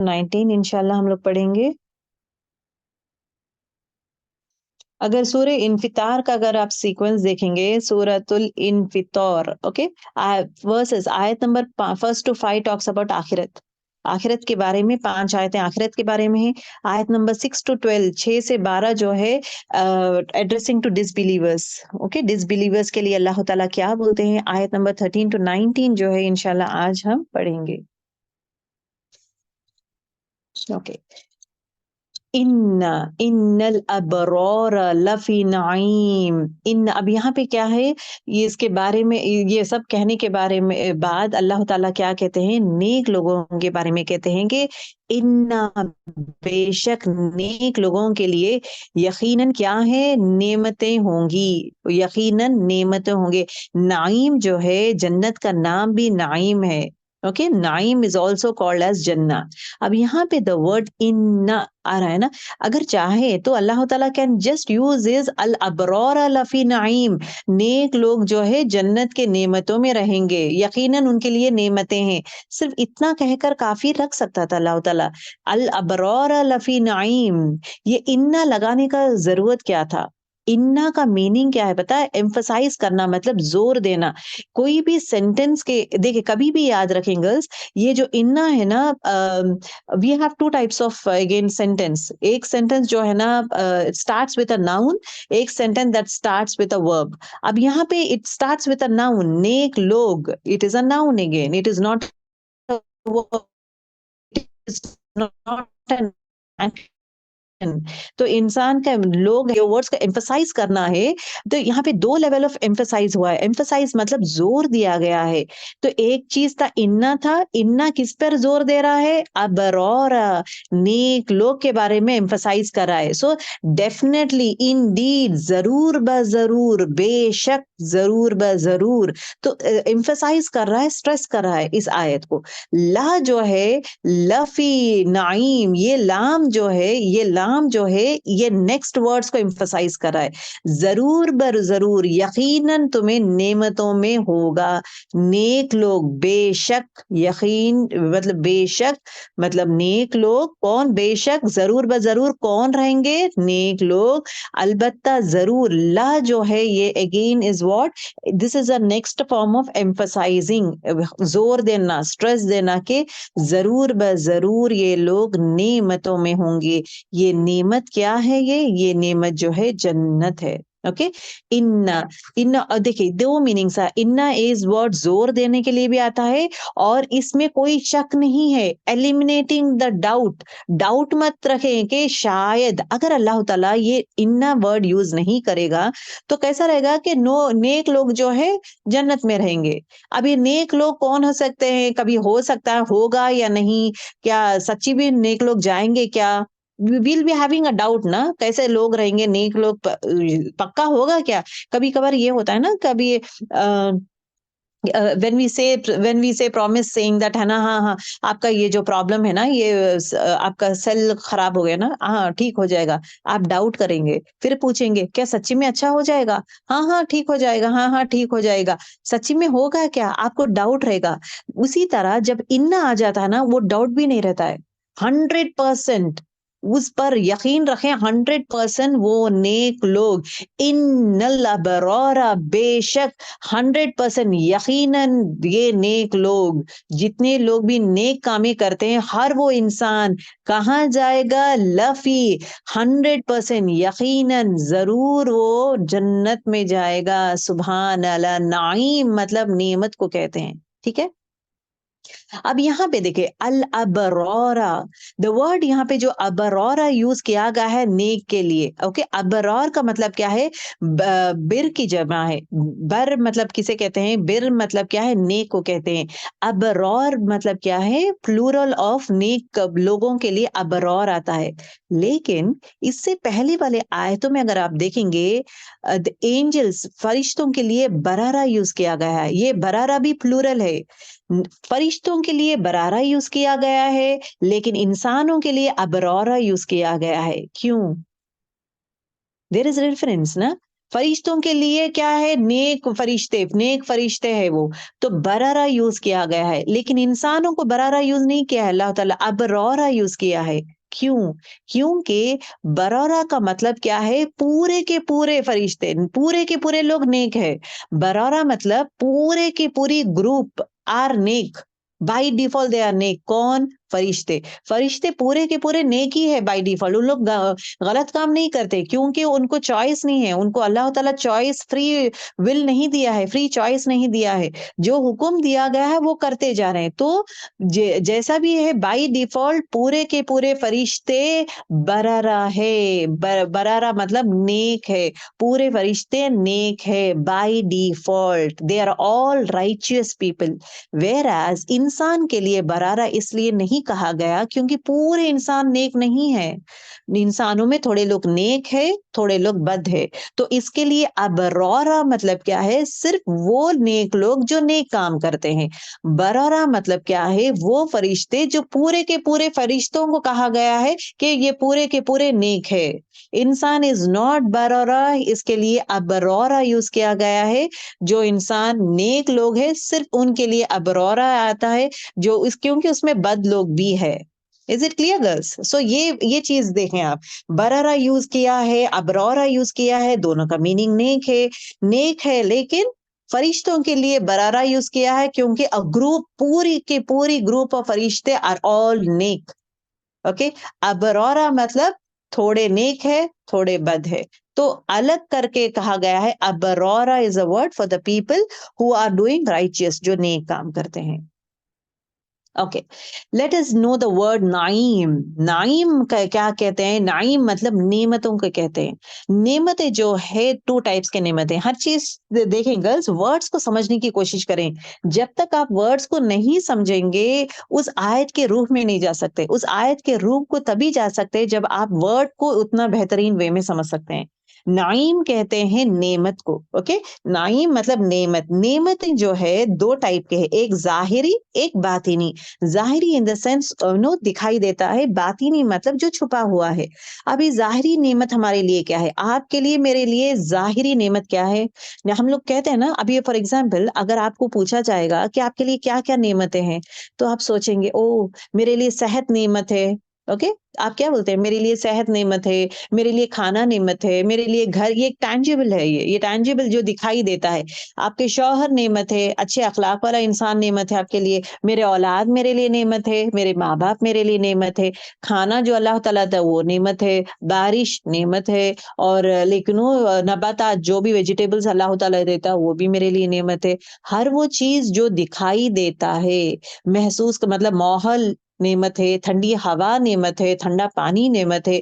19 इंशाल्लाह हम लोग पढ़ेंगे। अगर सूरह इन्फितार का अगर आप सीक्वेंस देखेंगे, सूरतुल इन्फितौर, ओके, वर्सेस आयत number first to 5 talks about आखिरत। आखिरत के बारे में 5 आयतें आखिरत के बारे में हैं। आयत नंबर 6 टू 12, 6 से 12 जो है addressing to disbelievers, okay, disbelievers के लिए अल्लाह ताला क्या बोलते हैं। आयत नंबर 13 टू 19 जो है इंशाल्लाह आज हम पढ़ेंगे। ओके, इन्नल अबरार लफी नईम। इन अब यहाँ पे क्या है, ये इसके बारे में ये सब कहने के बारे में बाद अल्लाह ताला क्या कहते हैं, नेक लोगों के बारे में कहते हैं कि इन्ना, बेशक नेक लोगों के लिए यकीनन क्या है, नेमतें होंगी, यकीनन नेमतें होंगे। नाइम जो है, जन्नत का नाम भी नाइम है। ओके, नाइम इज ऑल्सो कॉल्ड एज जन्ना। अब यहाँ पे द वर्ड इन्ना आ रहा है ना, अगर चाहे तो अल्लाह ताला कैन जस्ट यूज इज अल अबरार लफी नईम। नेक लोग जो है जन्नत के नेमतों में रहेंगे, यकीनन उनके लिए नेमतें हैं। सिर्फ इतना कहकर काफी रख सकता था अल्लाह ताला, अल अबरार लफी नईम। ये इन्ना लगाने का जरूरत क्या था। इन्ना का मीनिंग क्या है पता है, एम्फसाइज करना, मतलब जोर देना। कोई भी सेंटेंस के देखिए, कभी भी याद रखें गर्ल्स, ये जो इन्ना है ना, we have two types of again sentence. एक सेंटेंस जो है ना स्टार्ट्स विद अ नाउन, एक sentence that starts with a verb. अब यहाँ पे it starts with a noun, नेक लोग, it is a noun again, it is not verb, it is not an. तो इंसान का लोग जो वर्ड्स का एम्फसाइज करना है, तो यहाँ पे दो लेवल ऑफ एम्फसाइज हुआ है। एम्फसाइज मतलब जोर दिया गया है। तो एक चीज था इन्ना, था इन्ना किस पर जोर दे रहा है, अबरौरा, नेक लोग के बारे में एम्फसाइज कर रहा है। सो डेफिनेटली, इंडीड, जरूर ब जरूर, बेशक, जरूर ब जरूर। तो एम्फसाइज कर रहा है, स्ट्रेस कर रहा है इस आयत को। ला जो है, लफी नाइम, ये लाम जो है, ये लाम जो है, ये नेक्स्ट वर्ड्स को एम्फसाइज कर रहा है। जरूर बर जरूर, यकीनन तुम्हें नेमतों में होगा। नेक लोग, बेशक, यकीन मतलब बेशक, मतलब नेक लोग कौन, बेशक, जरूर ब जरूर कौन रहेंगे, नेक लोग। अलबत्ता, जरूर, ला जो है ये again is what, this is a next form of emphasising, जोर देना, स्ट्रेस देना के जरूर ब जरूर ये लोग नेमतों में होंगे। ये नेमत क्या है, ये नेमत जो है जन्नत है। ओके, इन्ना, इन्ना देखिए दो मीनिंग्स है। इन्ना इज वर्ड जोर देने के लिए भी आता है, और इसमें कोई शक नहीं है, एलिमिनेटिंग द डाउट। डाउट मत रखें कि शायद अगर अल्लाह ताला ये इन्ना वर्ड यूज नहीं करेगा तो कैसा रहेगा कि नो, नेक लोग जो है जन्नत में रहेंगे। अब ये नेक लोग कौन हो सकते हैं, कभी हो सकता है, होगा या नहीं, क्या सच्ची भी नेक लोग जाएंगे क्या, will be having a doubt ना, कैसे लोग रहेंगे नेक लोग, पक्का होगा क्या। कभी कभार ये होता है ना, कभी व्हेन वी से प्रॉमिस सेइंग दैट, है ना, हाँ हाँ, आपका ये जो प्रॉब्लम है ना, ये आपका सेल खराब हो गया ना, हाँ ठीक हो जाएगा। आप डाउट करेंगे, फिर पूछेंगे क्या सच्ची में अच्छा हो जाएगा, हाँ हाँ ठीक हो जाएगा, हाँ हाँ ठीक हो जाएगा। सच्ची में होगा क्या, आपको डाउट रहेगा। उसी तरह जब इन्ना आ जाता है ना, वो डाउट भी नहीं रहता है। 100% उस पर यकीन रखें, 100% वो नेक लोग, इन्नल अबरारा, बेशक, 100% यकीनन ये नेक लोग, जितने लोग भी नेक कामें करते हैं, हर वो इंसान कहाँ जाएगा, लफी, 100% यकीनन, जरूर वो जन्नत में जाएगा। सुभान अल्लाह, नाइम मतलब नेमत को कहते हैं। ठीक है, अब यहाँ पे देखिए, अल अबरौरा, द वर्ड यहाँ पे जो अबरौरा यूज किया गया है नेक के लिए। ओके, अबरौर का मतलब क्या है, बिर की जमा है। बर मतलब किसे कहते हैं, बिर मतलब क्या है, नेक को कहते हैं। अबरौर मतलब क्या है, प्लूरल ऑफ नेक लोगों के लिए अबरौर आता है। लेकिन इससे पहले वाले आयतों में अगर आप देखेंगे, द एंजल्स, फरिश्तों के लिए बरारा यूज किया गया है। ये बरारा भी प्लूरल है। फरिश्तों के लिए बरारा यूज किया गया है, लेकिन इंसानों के लिए अबरौरा यूज किया गया है। क्यों, देयर इज रेफरेंस ना। फरिश्तों के लिए क्या है, नेक फरिश्ते है वो, तो बरारा यूज किया गया है, लेकिन इंसानों को बरारा यूज नहीं किया है, अल्लाह ताला अबरौरा यूज किया है। क्यों? क्योंकि बरौरा का मतलब क्या है, पूरे के पूरे फरिश्ते, पूरे के पूरे लोग नेक है। बरौरा मतलब पूरे की पूरी ग्रुप आर नेक, बाय डिफॉल्ट दे आर नेक। कौन? फरिश्ते। फरिश्ते पूरे के पूरे नेक ही है बाय डिफॉल्ट, उन लोग गलत काम नहीं करते, क्योंकि उनको चॉइस नहीं है, उनको अल्लाह ताला चॉइस फ्री विल नहीं दिया है, फ्री चॉइस नहीं दिया है, जो हुक्म दिया गया है वो करते जा रहे हैं। तो जैसा भी है बाय डिफॉल्ट पूरे के पूरे फरिश्ते बरारा है। बरारा मतलब नेक है, पूरे फरिश्ते नेक है by default, they are all righteous people. Whereas इंसान के लिए बरारा इसलिए नहीं कहा गया क्योंकि पूरे इंसान नेक नहीं है, इंसानों में थोड़े लोग नेक है, थोड़े लोग बद है। तो इसके लिए अबरौरा मतलब क्या है, सिर्फ वो नेक लोग जो नेक काम करते हैं। बरौरा मतलब क्या है, वो फरिश्ते जो पूरे के पूरे फरिश्तों को कहा गया है कि ये पूरे के पूरे नेक है। इंसान इज नॉट बरौरा, इसके लिए अबरौरा यूज किया गया है। जो इंसान नेक लोग हैं सिर्फ उनके लिए अबरौरा आता है, जो इस क्योंकि उसमें बद लोग भी है। Is it clear girls? So ये चीज देखें आप, बरारा यूज किया है, अबरौरा यूज किया है, दोनों का मीनिंग नेक है। नेक है, लेकिन फरिश्तों के लिए बरारा यूज किया है क्योंकि अ ग्रुप, पूरी की पूरी ग्रुप ऑफ फरिश्ते आर ऑल नेक। ओके। अबरौरा मतलब थोड़े नेक है, थोड़े बद है। तो अलग करके कहा गया है, अबरौरा is a word for the people who are doing righteous, जो नेक काम करते हैं। Okay, let us know the word नाइम। नाइम का क्या कहते हैं? नाइम मतलब नेमतों को कहते हैं। नेमतें जो है, टू टाइप्स के नेमतें। हर चीज देखें गर्ल्स, वर्ड्स को समझने की कोशिश करें। जब तक आप वर्ड्स को नहीं समझेंगे, उस आयत के रूह में नहीं जा सकते। उस आयत के रूह को तभी जा सकते हैं जब आप वर्ड को उतना बेहतरीन वे में समझ सकते हैं। नाइम कहते हैं नेमत को। ओके, नाइम मतलब नेमत। नेमत जो है दो टाइप के हैं, एक जाहिरी, एक बातिनी। जाहिरी इन द सेंस नो दिखाई देता है, बातिनी मतलब जो छुपा हुआ है। अभी जाहिरी नेमत हमारे लिए क्या है, आपके लिए, मेरे लिए जाहिरी नेमत क्या है? हम लोग कहते हैं ना, अभी फॉर एग्जाम्पल अगर आपको पूछा जाएगा कि आपके लिए क्या क्या नेमतें हैं, तो आप सोचेंगे, ओ मेरे लिए सेहत नेमत है। ओके, आप क्या बोलते हैं? मेरे लिए सेहत नेमत है, मेरे लिए खाना नेमत है, मेरे लिए घर, ये टैंजिबल है, ये टैंजिबल जो दिखाई देता है। आपके शौहर नेमत है, अच्छे अखलाक वाला इंसान नेमत है आपके लिए। मेरे औलाद मेरे लिए नेमत है, मेरे माँ बाप मेरे लिए नेमत है। खाना जो अल्लाह ताला दा वो नेमत है, बारिश नेमत है, और लेकिन वो नबातात जो भी वेजिटेबल्स अल्लाह ताला देता है वो भी मेरे लिए नेमत है। हर वो चीज जो दिखाई देता है, महसूस का मतलब माहौल नेमत है, ठंडी हवा नेमत है, ठंडा पानी नेमत है,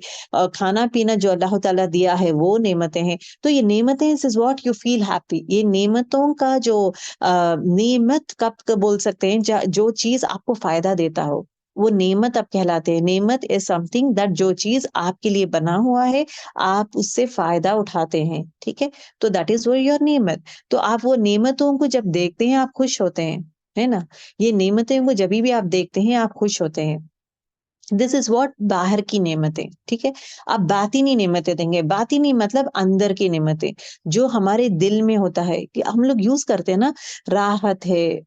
खाना पीना जो अल्लाह ताला दिया है वो नेमतें हैं। तो ये नेमतें, this is what you feel happy. ये नेमतों का जो नेमत कब बोल सकते हैं, जो चीज आपको फायदा देता हो, वो नेमत अब कहलाते हैं। नेमत इज समथिंग दैट, जो चीज आपके लिए बना हुआ है, आप उससे फायदा उठाते हैं। ठीक है, तो दैट इज योर नेमत। तो आप वो नेमतों को जब देखते हैं आप खुश होते हैं, है ना? ये नेमतें को जब भी आप देखते हैं आप खुश होते हैं। दिस इज व्हाट बाहर की नेमतें। ठीक है, अब बातिनी नेमतें देंगे। बातिनी मतलब अंदर की नेमतें, जो हमारे दिल में होता है, कि हम लोग यूज करते हैं ना, राहत है,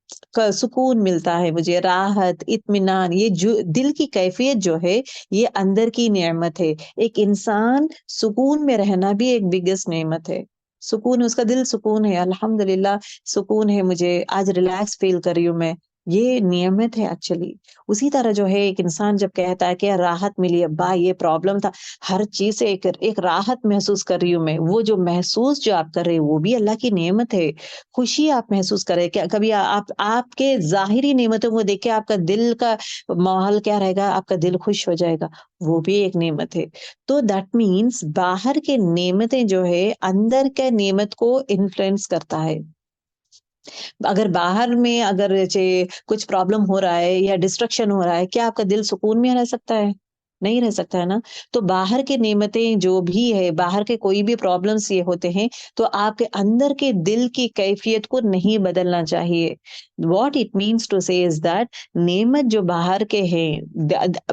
सुकून मिलता है मुझे, राहत, इत्मीनान, ये जो दिल की कैफियत जो है, ये अंदर की नेमत है। एक इंसान सुकून में रहना भी एक बिगेस्ट नेमत है। सुकून, उसका दिल सुकून है, अल्हम्दुलिल्लाह सुकून है, मुझे आज रिलैक्स फील कर रही हूँ मैं, ये नियमत है एक्चुअली। उसी तरह जो है, एक इंसान जब कहता है कि यार राहत मिली, अब्बा ये प्रॉब्लम था, हर चीज से एक एक राहत महसूस कर रही हूँ मैं, वो जो महसूस जो आप कर रहे हैं वो भी अल्लाह की नेमत है। खुशी आप महसूस करें क्या कभी? आप आपके जाहिरी नेमतों को देख के आपका दिल का माहौल क्या रहेगा? आपका दिल खुश हो जाएगा, वो भी एक नेमत है। तो दैट मीन्स बाहर के नेमतें जो है अंदर के नेमत को इन्फ्लुएंस करता है। अगर बाहर में अगर जैसे कुछ प्रॉब्लम हो रहा है या डिस्ट्रक्शन हो रहा है, क्या आपका दिल सुकून में रह सकता है? नहीं रह सकता है ना। तो बाहर की नेमतें जो भी है, बाहर के कोई भी प्रॉब्लम्स ये होते हैं, तो आपके अंदर के दिल की कैफियत को नहीं बदलना चाहिए। व्हाट इट मीन्स टू से इज दैट नेमत जो बाहर के हैं,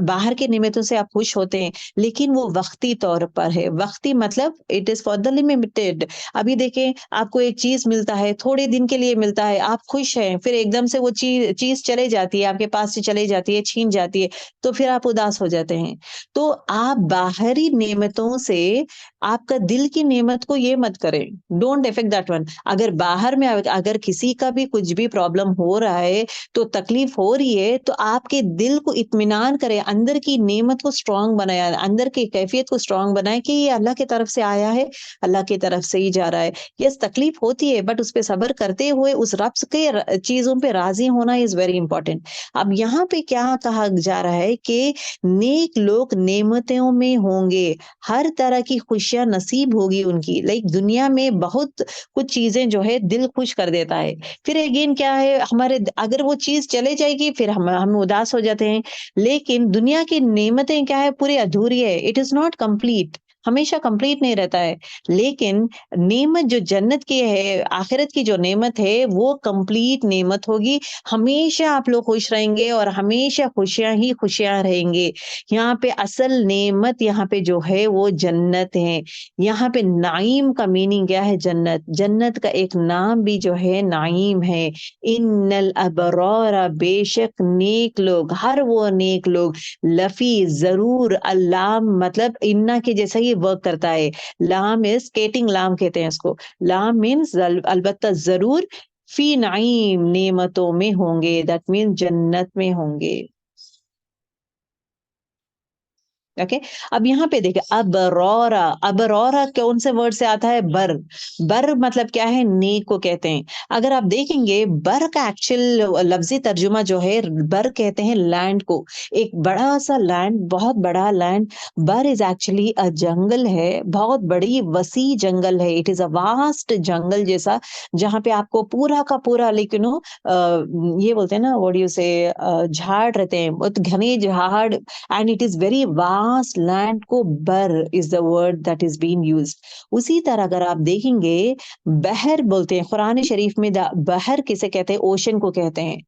बाहर के नेमतों से आप खुश होते हैं, लेकिन वो वक्ती तौर पर है। वक्ती मतलब it is for the limited. अभी देखें, आपको एक चीज मिलता है, थोड़े दिन के लिए मिलता है, आप खुश हैं, फिर एकदम से वो चीज चीज चले जाती है, आपके पास से चले जाती है, छीन जाती है, तो फिर आप उदास हो जाते हैं। तो आप बाहरी नेमतों से आपका दिल की नेमत को ये मत करें, डोंट इफेक्ट दैट वन। अगर बाहर में अगर किसी का भी कुछ भी प्रॉब्लम हो रहा है, तो तकलीफ हो रही है, तो आपके दिल को इत्मीनान करें, अंदर की नेमत को स्ट्रांग बनाया, अंदर की कैफियत को स्ट्रांग बनाए कि ये अल्लाह की तरफ से आया है, अल्लाह की तरफ से ही जा रहा है। यस, तकलीफ होती है, बट उस पे सब्र करते हुए उस रब्स के चीजों पे राजी होना इज वेरी इंपॉर्टेंट। अब यहाँ पे क्या कहा जा रहा है कि नेक लोग नेमतों में होंगे, हर तरह की खुशियां नसीब होगी उनकी। लाइक दुनिया में बहुत कुछ चीजें जो है दिल खुश कर देता है, फिर अगेन क्या है, हमारे अगर वो चीज चले जाएगी फिर हम उदास हो जाते हैं। लेकिन दुनिया की नेमतें क्या है, पूरी अधूरी है, इट इज नॉट कंप्लीट, हमेशा कंप्लीट नहीं रहता है। लेकिन नेमत जो जन्नत की है, आखिरत की जो नेमत है, वो कंप्लीट नेमत होगी। हमेशा आप लोग खुश रहेंगे और हमेशा खुशियां ही खुशियां रहेंगे। यहाँ पे असल नेमत यहाँ पे जो है वो जन्नत है। यहाँ पे नाइम का मीनिंग क्या है, जन्नत। जन्नत का एक नाम भी जो है नाइम है। इन्नल अबरार, बेशक नेक लोग, हर वो नेक लोग, लफी जरूर, अल्लाम मतलब इन्ना के जैसा ही वर्क करता है। लाम इज स्केटिंग लाम कहते हैं इसको। लाम मीन्स अलबत्ता जरूर, फी नाइम नेमतों में होंगे, दैट मीन जन्नत में होंगे। ओके, अब यहाँ पे देखिए, अबरौरा, अबरौरा कौन से वर्ड से आता है, बर। बर मतलब क्या है, नेक को कहते हैं। अगर आप देखेंगे बर का एक्चुअल लफ्जी तर्जुमा जो है, बर कहते हैं लैंड को, एक बड़ा सा लैंड, बहुत बड़ा लैंड। बर इज एक्चुअली अ जंगल है, बहुत बड़ी वसी जंगल है, इट इज अ वास्ट जंगल जैसा, जहाँ पे आपको पूरा का पूरा, लेकिन ये बोलते हैं ना, व्हाट यू से, झाड़ रहते हैं, बहुत घने झाड़, and it is very vast land को बर is the word that is being used। उसी तरह अगर आप देखेंगे, बहर बोलते हैं कुरान शरीफ में, बहर किसे कहते हैं, ओशन को कहते हैं।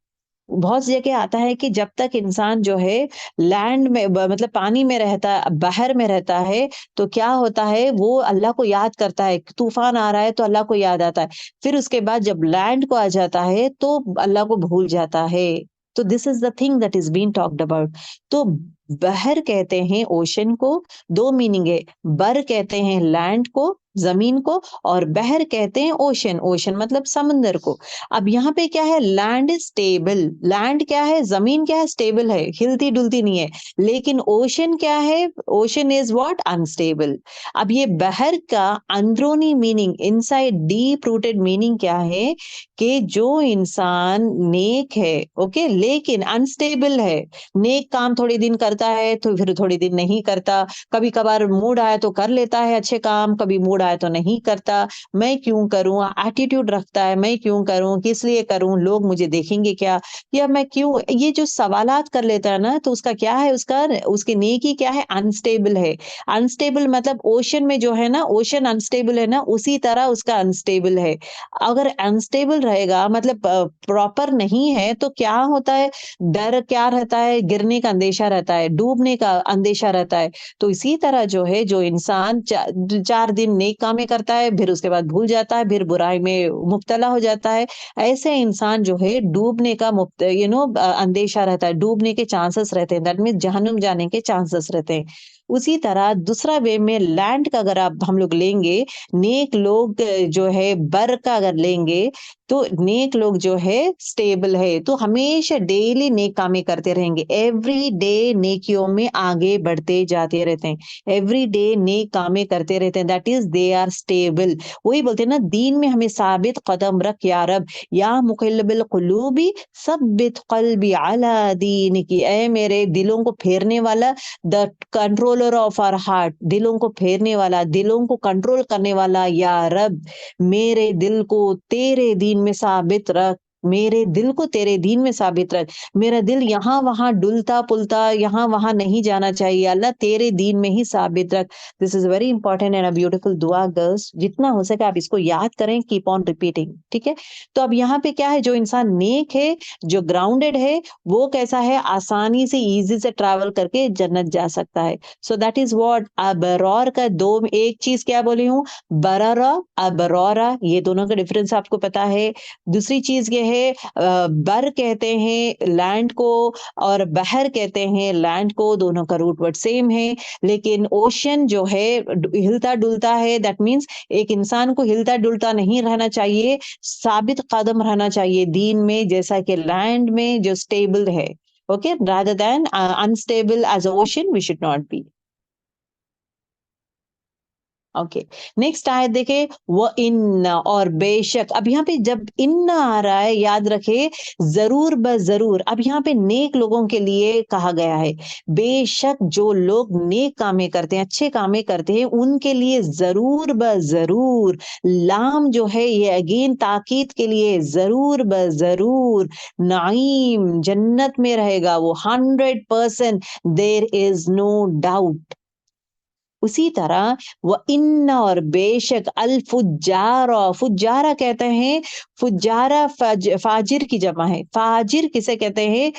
बहुत सी जगह आता है कि जब तक इंसान जो है लैंड में मतलब पानी में रहता है, बहर में रहता है, तो क्या होता है, वो अल्लाह को याद करता है, तूफान आ रहा है तो अल्लाह को याद आता है। फिर उसके बाद जब लैंड को आ जाता है तो अल्लाह को भूल जाता है। तो this is the thing that is being talked about. तो बहर कहते हैं ओशन को, दो मीनिंग है। बर कहते हैं लैंड को, जमीन को, और बहर कहते हैं ओशन, ओशन मतलब समंदर को। अब यहाँ पे क्या है, लैंड इज स्टेबल। लैंड क्या है, जमीन क्या है, स्टेबल है, हिलती डुलती नहीं है। लेकिन ओशन क्या है, ओशन इज व्हाट, अनस्टेबल। अब ये बहर का अंदरूनी meaning, inside deep rooted meaning क्या है, कि जो इंसान नेक है, ओके, लेकिन अनस्टेबल है, नेक काम थोड़ी दिन करता है तो फिर थोड़ी दिन नहीं करता, कभी कभार मूड आया तो कर लेता है अच्छे काम, कभी मूड आया तो नहीं करता, मैं क्यों करूं, एटीट्यूड रखता है, मैं क्यों करूं, किस लिए करूं, लोग मुझे देखेंगे क्या, या मैं क्यों, ये जो सवालात कर लेता है ना, तो उसका क्या है, उसका उसकी नेकी क्या है, अनस्टेबल है। अनस्टेबल मतलब ओशन में जो है ना, ओशन अनस्टेबल है ना, उसी तरह उसका अनस्टेबल है। अगर अनस्टेबल रहेगा मतलब प्रॉपर नहीं है, तो क्या होता है, डर क्या रहता है, गिरने का अंदेशा रहता है, डूबने का अंदेशा रहता है। तो इसी तरह जो है, जो इंसान 4 दिन नेक कामें करता है, फिर उसके बाद भूल जाता है, फिर बुराई में मुब्तला हो जाता है, ऐसे इंसान जो है डूबने का अंदेशा रहता है, डूबने के चांसेस रहते हैं, दैट मीन जहन्नुम जाने के चांसेस रहते हैं। उसी तरह दूसरा वे में लैंड का अगर आप हम लोग लेंगे, नेक लोग जो है बर का अगर लेंगे, तो नेक लोग जो है स्टेबल है, तो हमेशा डेली नेक कामें करते रहेंगे, एवरी डे नेकियों में आगे बढ़ते जाते रहते हैं, एवरी डे नेक कामें करते रहते हैं, that is they are stable. वही बोलते हैं ना, दीन में हमें साबित कदम रख या रब, या मुक़ल्लिबुल क़ुलूबी सब्बित क़ल्बी अला दीन की, ए मेरे दिलों को फेरने वाला, the controller of our heart, दिलों को फेरने वाला, दिलों को कंट्रोल करने वाला, या रब मेरे दिल को तेरे दीन में साबित रख, मेरे दिल को तेरे दीन में साबित रख। मेरा दिल यहाँ-वहाँ डुलता-पुलता, यहाँ-वहाँ नहीं जाना चाहिए। अल्लाह तेरे दीन में ही साबित रख। This is very important and a beautiful दुआ गर्ल्स। जितना हो सके आप इसको याद करें, कीप ऑन रिपीटिंग, ठीक है? तो अब यहाँ पे क्या है, जो इंसान नेक है, जो ग्राउंडेड है, वो कैसा है, आसानी से ईज़ी से ट्रैवल करके जन्नत जा सकता है। सो दैट इज़ व्हाट अबरॉर का दो एक चीज़ क्या बोली हूँ, बररा, अबरौरा, ये दोनों का डिफरेंस आपको पता है। दूसरी चीज़ ये है बर कहते हैं लैंड को और बहर कहते हैं लैंड को, दोनों का रूट वर्ड सेम है। लेकिन ओशन जो है हिलता-डुलता है, दैट मीन्स एक इंसान को हिलता-डुलता नहीं रहना चाहिए, साबित कदम रहना चाहिए दीन में, जैसा कि लैंड में जो स्टेबल है। Okay, rather than unstable as ocean we should not be. Okay, next आयत देखें, व इन्ना, और बेशक। अब यहाँ पे जब इन्ना आ रहा है, याद रखे जरूर ब जरूर, अब यहाँ पे नेक लोगों के लिए कहा गया है। बेशक जो लोग नेक कामें करते हैं, अच्छे कामें करते हैं, उनके लिए जरूर ब जरूर, लाम जो है ये अगेन ताकीद के लिए, जरूर ब जरूर नाइम, जन्नत में रहेगा वो 100%, देर इज नो डाउट। उसी तरह व इन्ना, और बेशक अल फुज्जारा, फुज्जारा कहते हैं, फुज्जारा फाजिर की जमा है। फाजिर किसे कहते हैं,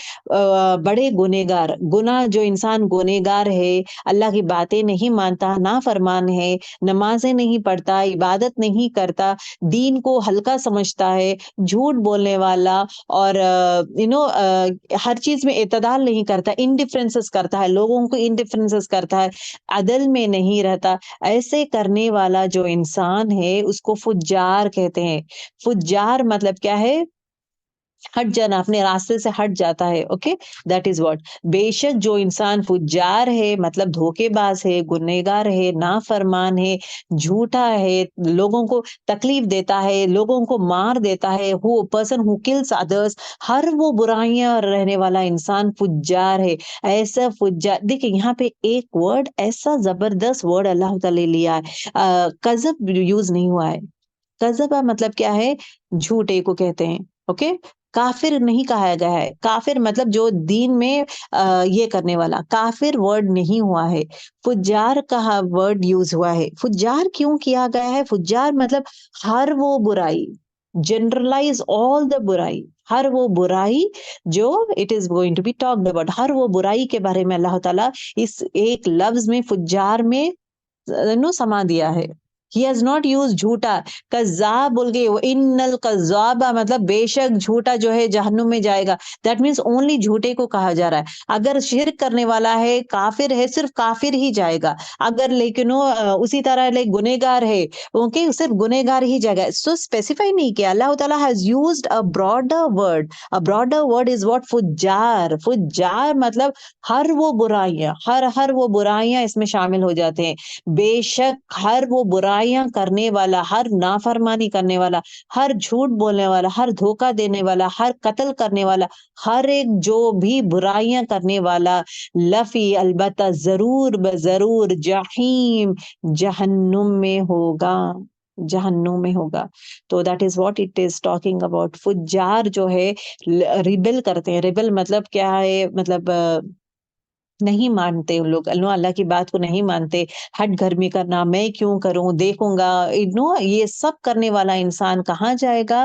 बड़े गुनेगार, गुना जो इंसान गुनेगार है, अल्लाह की बातें नहीं मानता, नाफरमान है, नमाजें नहीं पढ़ता, इबादत नहीं करता, दीन को हल्का समझता है, झूठ बोलने वाला, और हर चीज में एतदाल नहीं करता, इंडिफरेंसेस करता है, लोगों को इंडिफरेंसेस करता है, अदल में नहीं रहता। ऐसे करने वाला जो इंसान है उसको फुज्जार कहते हैं। फुज्जार मतलब क्या है, हट जाना, अपने रास्ते से हट जाता है। Okay, that is what. बेशक जो इंसान फुज्जार है मतलब धोखेबाज है, गुनहगार है, नाफरमान है, झूठा है, लोगों को तकलीफ देता है, लोगों को मार देता है, who person who kills others, हर वो बुराइयां रहने वाला इंसान फुज्जार है। ऐसा फुज्जार, देखिए यहाँ पे एक वर्ड, ऐसा जबरदस्त वर्ड अल्लाह ताला ने लिया है, कज़ब यूज नहीं हुआ है। कज़बा मतलब क्या है, झूठे को कहते हैं। ओके, काफिर नहीं कहा गया है। काफिर मतलब जो दीन में ये करने वाला, काफिर वर्ड नहीं हुआ है। फुज्जार का वर्ड यूज हुआ है। फुज्जार क्यों किया गया है, फुज्जार मतलब हर वो बुराई, जनरलाइज ऑल द बुराई, हर वो बुराई जो it is going to be talked about, हर वो बुराई के बारे में अल्लाह ताला इस एक लफ्ज में, फुज्जार में नो समा दिया है। ही हैज नॉट यूज झूठा, कज़्ज़ाब बोल के, इन्नल कज़्ज़ाबा मतलब बेशक झूठा जो है जहन्नुम में जाएगा। दैट मीन्स ओनली झूठे को कहा जा रहा है। अगर शिर्क करने वाला है, काफिर है, सिर्फ काफिर ही जाएगा। अगर लेकिन वो उसी तरह लाइक गुनेगार है, ओके, सिर्फ गुनेगार ही जाएगा। सो स्पेसिफाई नहीं किया, अल्लाह ताला has used a broader word. A broader word is what, फुज्जार। फुज्जार मतलब हर वो बुराइयां, हर हर वो बुराइयां इसमें शामिल हो जाते हैं। बेशक हर वो बुराइयां करने वाला, हर नाफरमानी करने वाला, हर झूठ बोलने वाला, हर धोखा देने वाला, हर कत्ल करने वाला, हर एक जो भी बुराइयां करने वाला, लफी अलबत्ता जरूर ब जरूर जहीम, जहन्नुम में होगा, जहन्नुम में होगा। तो that is what it is talking about. फुज्जार जो है रिबेल करते हैं। रिबेल मतलब क्या है, मतलब नहीं मानते उन लोग, अल्लाह की बात को नहीं मानते, हट गर्मी करना, मैं क्यों करूं, देखूंगा, ये सब करने वाला इंसान कहाँ जाएगा,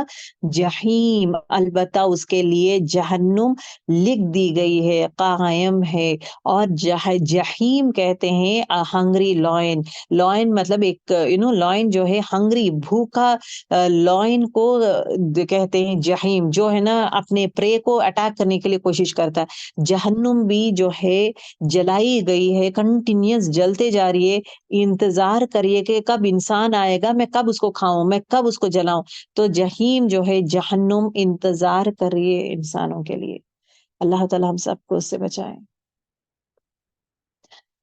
जहीम। अलबत्ता उसके लिए जहन्नुम लिख दी गई है, कायम है। और जहीम कहते हैं हंग्री लॉयन। लॉयन मतलब एक लॉयन जो है हंग्री, भूखा लॉयन को कहते हैं जहीम, जो है ना अपने प्रे को अटैक करने के लिए कोशिश करता है। जहन्नुम भी जो है जलाई गई है, कंटिन्यूअस जलते जा रही है। इंतजार करिए कि कब इंसान आएगा, मैं कब उसको खाऊं, मैं कब उसको जलाऊं। तो जहीम जो है जहन्नुम इंतजार कर रही है इंसानों के लिए। अल्लाह ताला हम सबको उससे बचाए।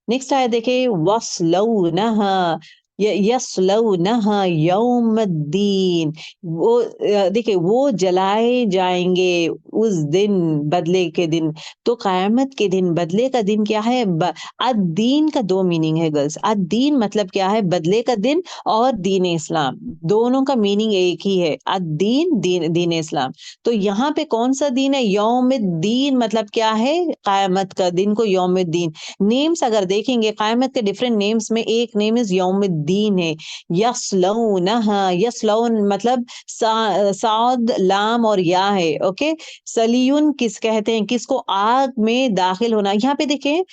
नेक्स्ट आया देखे, वस्लौनहा, यस्लौनहा यौमद्दीन, वो देखिए वो जलाए जाएंगे उस दिन, बदले के दिन। तो कयामत के दिन, बदले का दिन क्या है? अद्दीन का दो मीनिंग है गर्ल्स। अद्दीन मतलब क्या है? बदले का दिन, और दीन इस्लाम, दोनों का मीनिंग एक ही है। अद्दीन, दीन, दीन इस्लाम। तो यहाँ पे कौन सा दिन है? यौमुद्दीन मतलब क्या है? कयामत का दिन को यौमुद्दीन। नेम्स अगर देखेंगे कयामत के डिफरेंट नेम्स में, एक नेम इज यौमुद्दीन है। यस्लौनहा, यस्लौन मतलब साद, लाम और या है। ओके। सलियुन किस कहते हैं? किसको? आग में दाखिल होना। यहाँ पे देखें,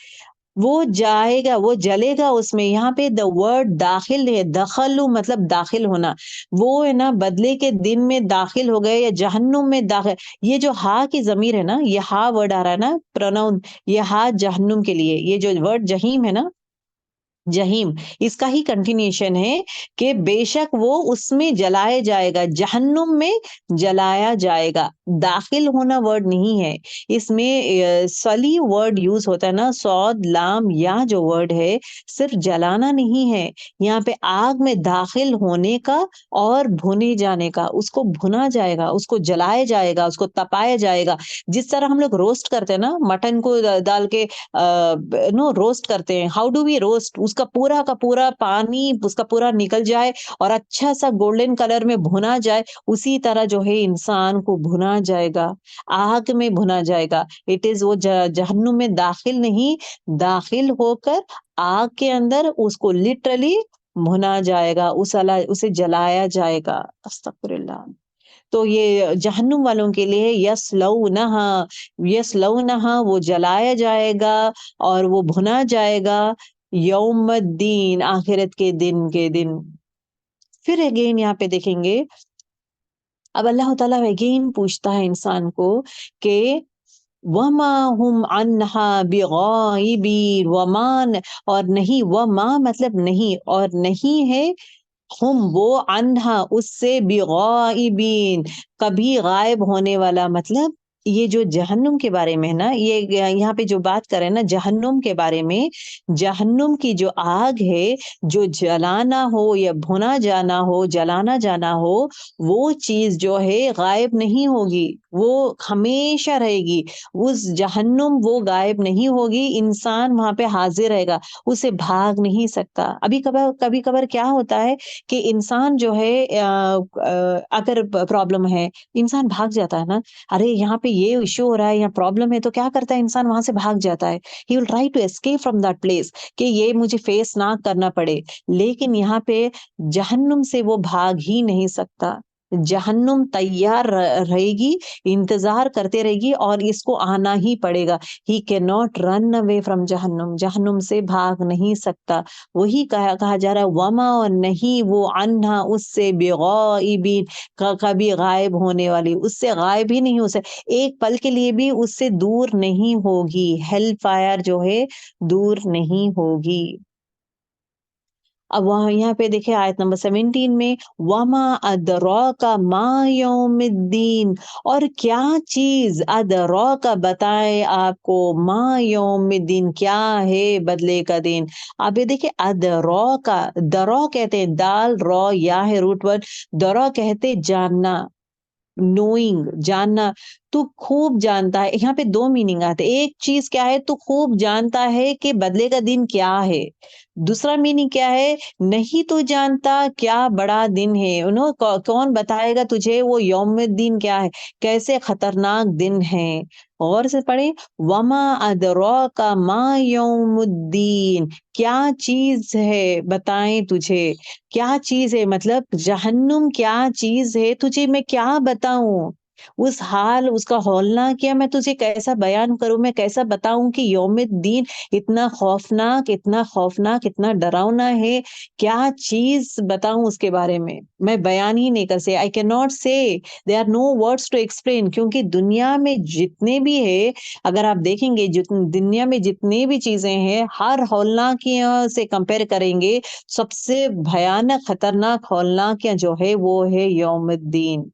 वो जाएगा, वो जलेगा उसमें। यहाँ पे द वर्ड दाखिल है, दखलू मतलब दाखिल होना। वो है ना, बदले के दिन में दाखिल हो गए, या जहन्नुम में दाखिल। ये जो हा की जमीर है ना, ये हा वर्ड आ रहा है ना, प्रोनाउन, ये हा जहन्नुम के लिए। ये जो वर्ड जहीम है ना, जहीम, इसका ही कंटिन्यूएशन है कि बेशक वो उसमें जलाया जाएगा, जहन्नुम में जलाया जाएगा। दाखिल होना वर्ड नहीं है इसमें। सली वर्ड यूज होता है ना, सौद, लाम, या जो वर्ड है, सिर्फ जलाना नहीं है। यहाँ पे आग में दाखिल होने का और भुने जाने का। उसको भुना जाएगा, उसको जलाया जाएगा, उसको तपाया जाएगा। जिस तरह हम लोग रोस्ट करते हैं ना, मटन को डाल के नो रोस्ट करते हैं। How do we roast? उसका पूरा का पूरा पानी उसका पूरा निकल जाए और अच्छा सा गोल्डन कलर में भुना जाए, उसी तरह जो है इंसान को भुना जाएगा, आग में भुना जाएगा। इट इज वो जहन्नुम में दाखिल नहीं, दाखिल होकर आग के अंदर उसको लिटरली भुना जाएगा, उसे जलाया जाएगा। अस्तगफिरुल्लाह। तो ये जहन्नुम वालों के लिए यस्लौनहा, यस्लौनहा वो जलाया जाएगा और वो भुना जाएगा, यौमद्दीन आखिरत के दिन। फिर अगेन यहाँ पे देखेंगे, अब अल्लाह ताला अगेन पूछता है इंसान को कि वमा हुम अन्हा बिगाइबीन, वमान, और नहीं, वमा मतलब नहीं, और नहीं है, हुम वो, अन्हा उससे, बिगाइबीन कभी गायब होने वाला। मतलब ये जो जहन्नुम के बारे में है ना, ये यहाँ पे जो बात कर रहे हैं ना जहन्नुम के बारे में, जहन्नुम की जो आग है, जो जलाना हो या भुना जाना हो, जलाना जाना हो, वो चीज जो है गायब नहीं होगी, वो हमेशा रहेगी। उस जहन्नुम वो गायब नहीं होगी, इंसान वहां पे हाजिर रहेगा, उसे भाग नहीं सकता। कभी कभार क्या होता है कि इंसान जो है अगर प्रॉब्लम है, इंसान भाग जाता है ना। अरे यहाँ पे ये इश्यू हो रहा है, यहाँ प्रॉब्लम है, तो क्या करता है इंसान? वहां से भाग जाता है। He will try to escape from that place, कि ये मुझे फेस ना करना पड़े। लेकिन यहाँ पे जहन्नुम से वो भाग ही नहीं सकता। जहन्नुम तैयार रहेगी, इंतजार करते रहेगी, और इसको आना ही पड़ेगा। He can not run away from जहन्नुम, जहन्नुम से भाग नहीं सकता। वही कहा जा रहा है, वमा, और नहीं वो, अन्हा उससे, बेगौइबीन कभी गायब होने वाली, उससे गायब ही नहीं हो सकती, एक पल के लिए भी उससे दूर नहीं होगी। हेल फायर जो है दूर नहीं होगी। अब वहां यहाँ पे देखिए आयत नंबर 17 में, वमा अदरौका मा यौमिद्दीन, और क्या चीज, अदरौका बताए आपको, मा यौमिद्दीन क्या है बदले का दिन। अब ये देखिए, अदरौका, दरौ कहते हैं, दाल रौ या है रूट वर्ड, दरौ कहते जानना, नोइंग जानना। तू खूब जानता है, यहाँ पे दो मीनिंग आते हैं। एक चीज क्या है? तू खूब जानता है कि बदले का दिन क्या है। दूसरा मीनिंग क्या है? नहीं तू जानता क्या बड़ा दिन है, कौन बताएगा तुझे वो यौमुद्दीन क्या है, कैसे खतरनाक दिन है। और से पढ़े, वमा अदरौका मा यौमुद्दीन, क्या चीज है बताएं तुझे, क्या चीज है, मतलब जहन्नुम क्या चीज है, तुझे मैं क्या बताऊं। उस हाल, उसका हौलना क्या मैं तुझे कैसा बयान करूं, मैं कैसा बताऊं कि यौमुद्दीन इतना खौफनाक, इतना खौफनाक, इतना डरावना है। क्या चीज बताऊं उसके बारे में, मैं बयान ही नहीं कर से, आई can not say, there are no words to explain. क्योंकि दुनिया में जितने भी है, अगर आप देखेंगे दुनिया में जितने भी चीजें हैं, हर हौलनाक से कंपेयर करेंगे, सबसे भयानक खतरनाक हौलनाक जो है वो है यौमुद्दीन।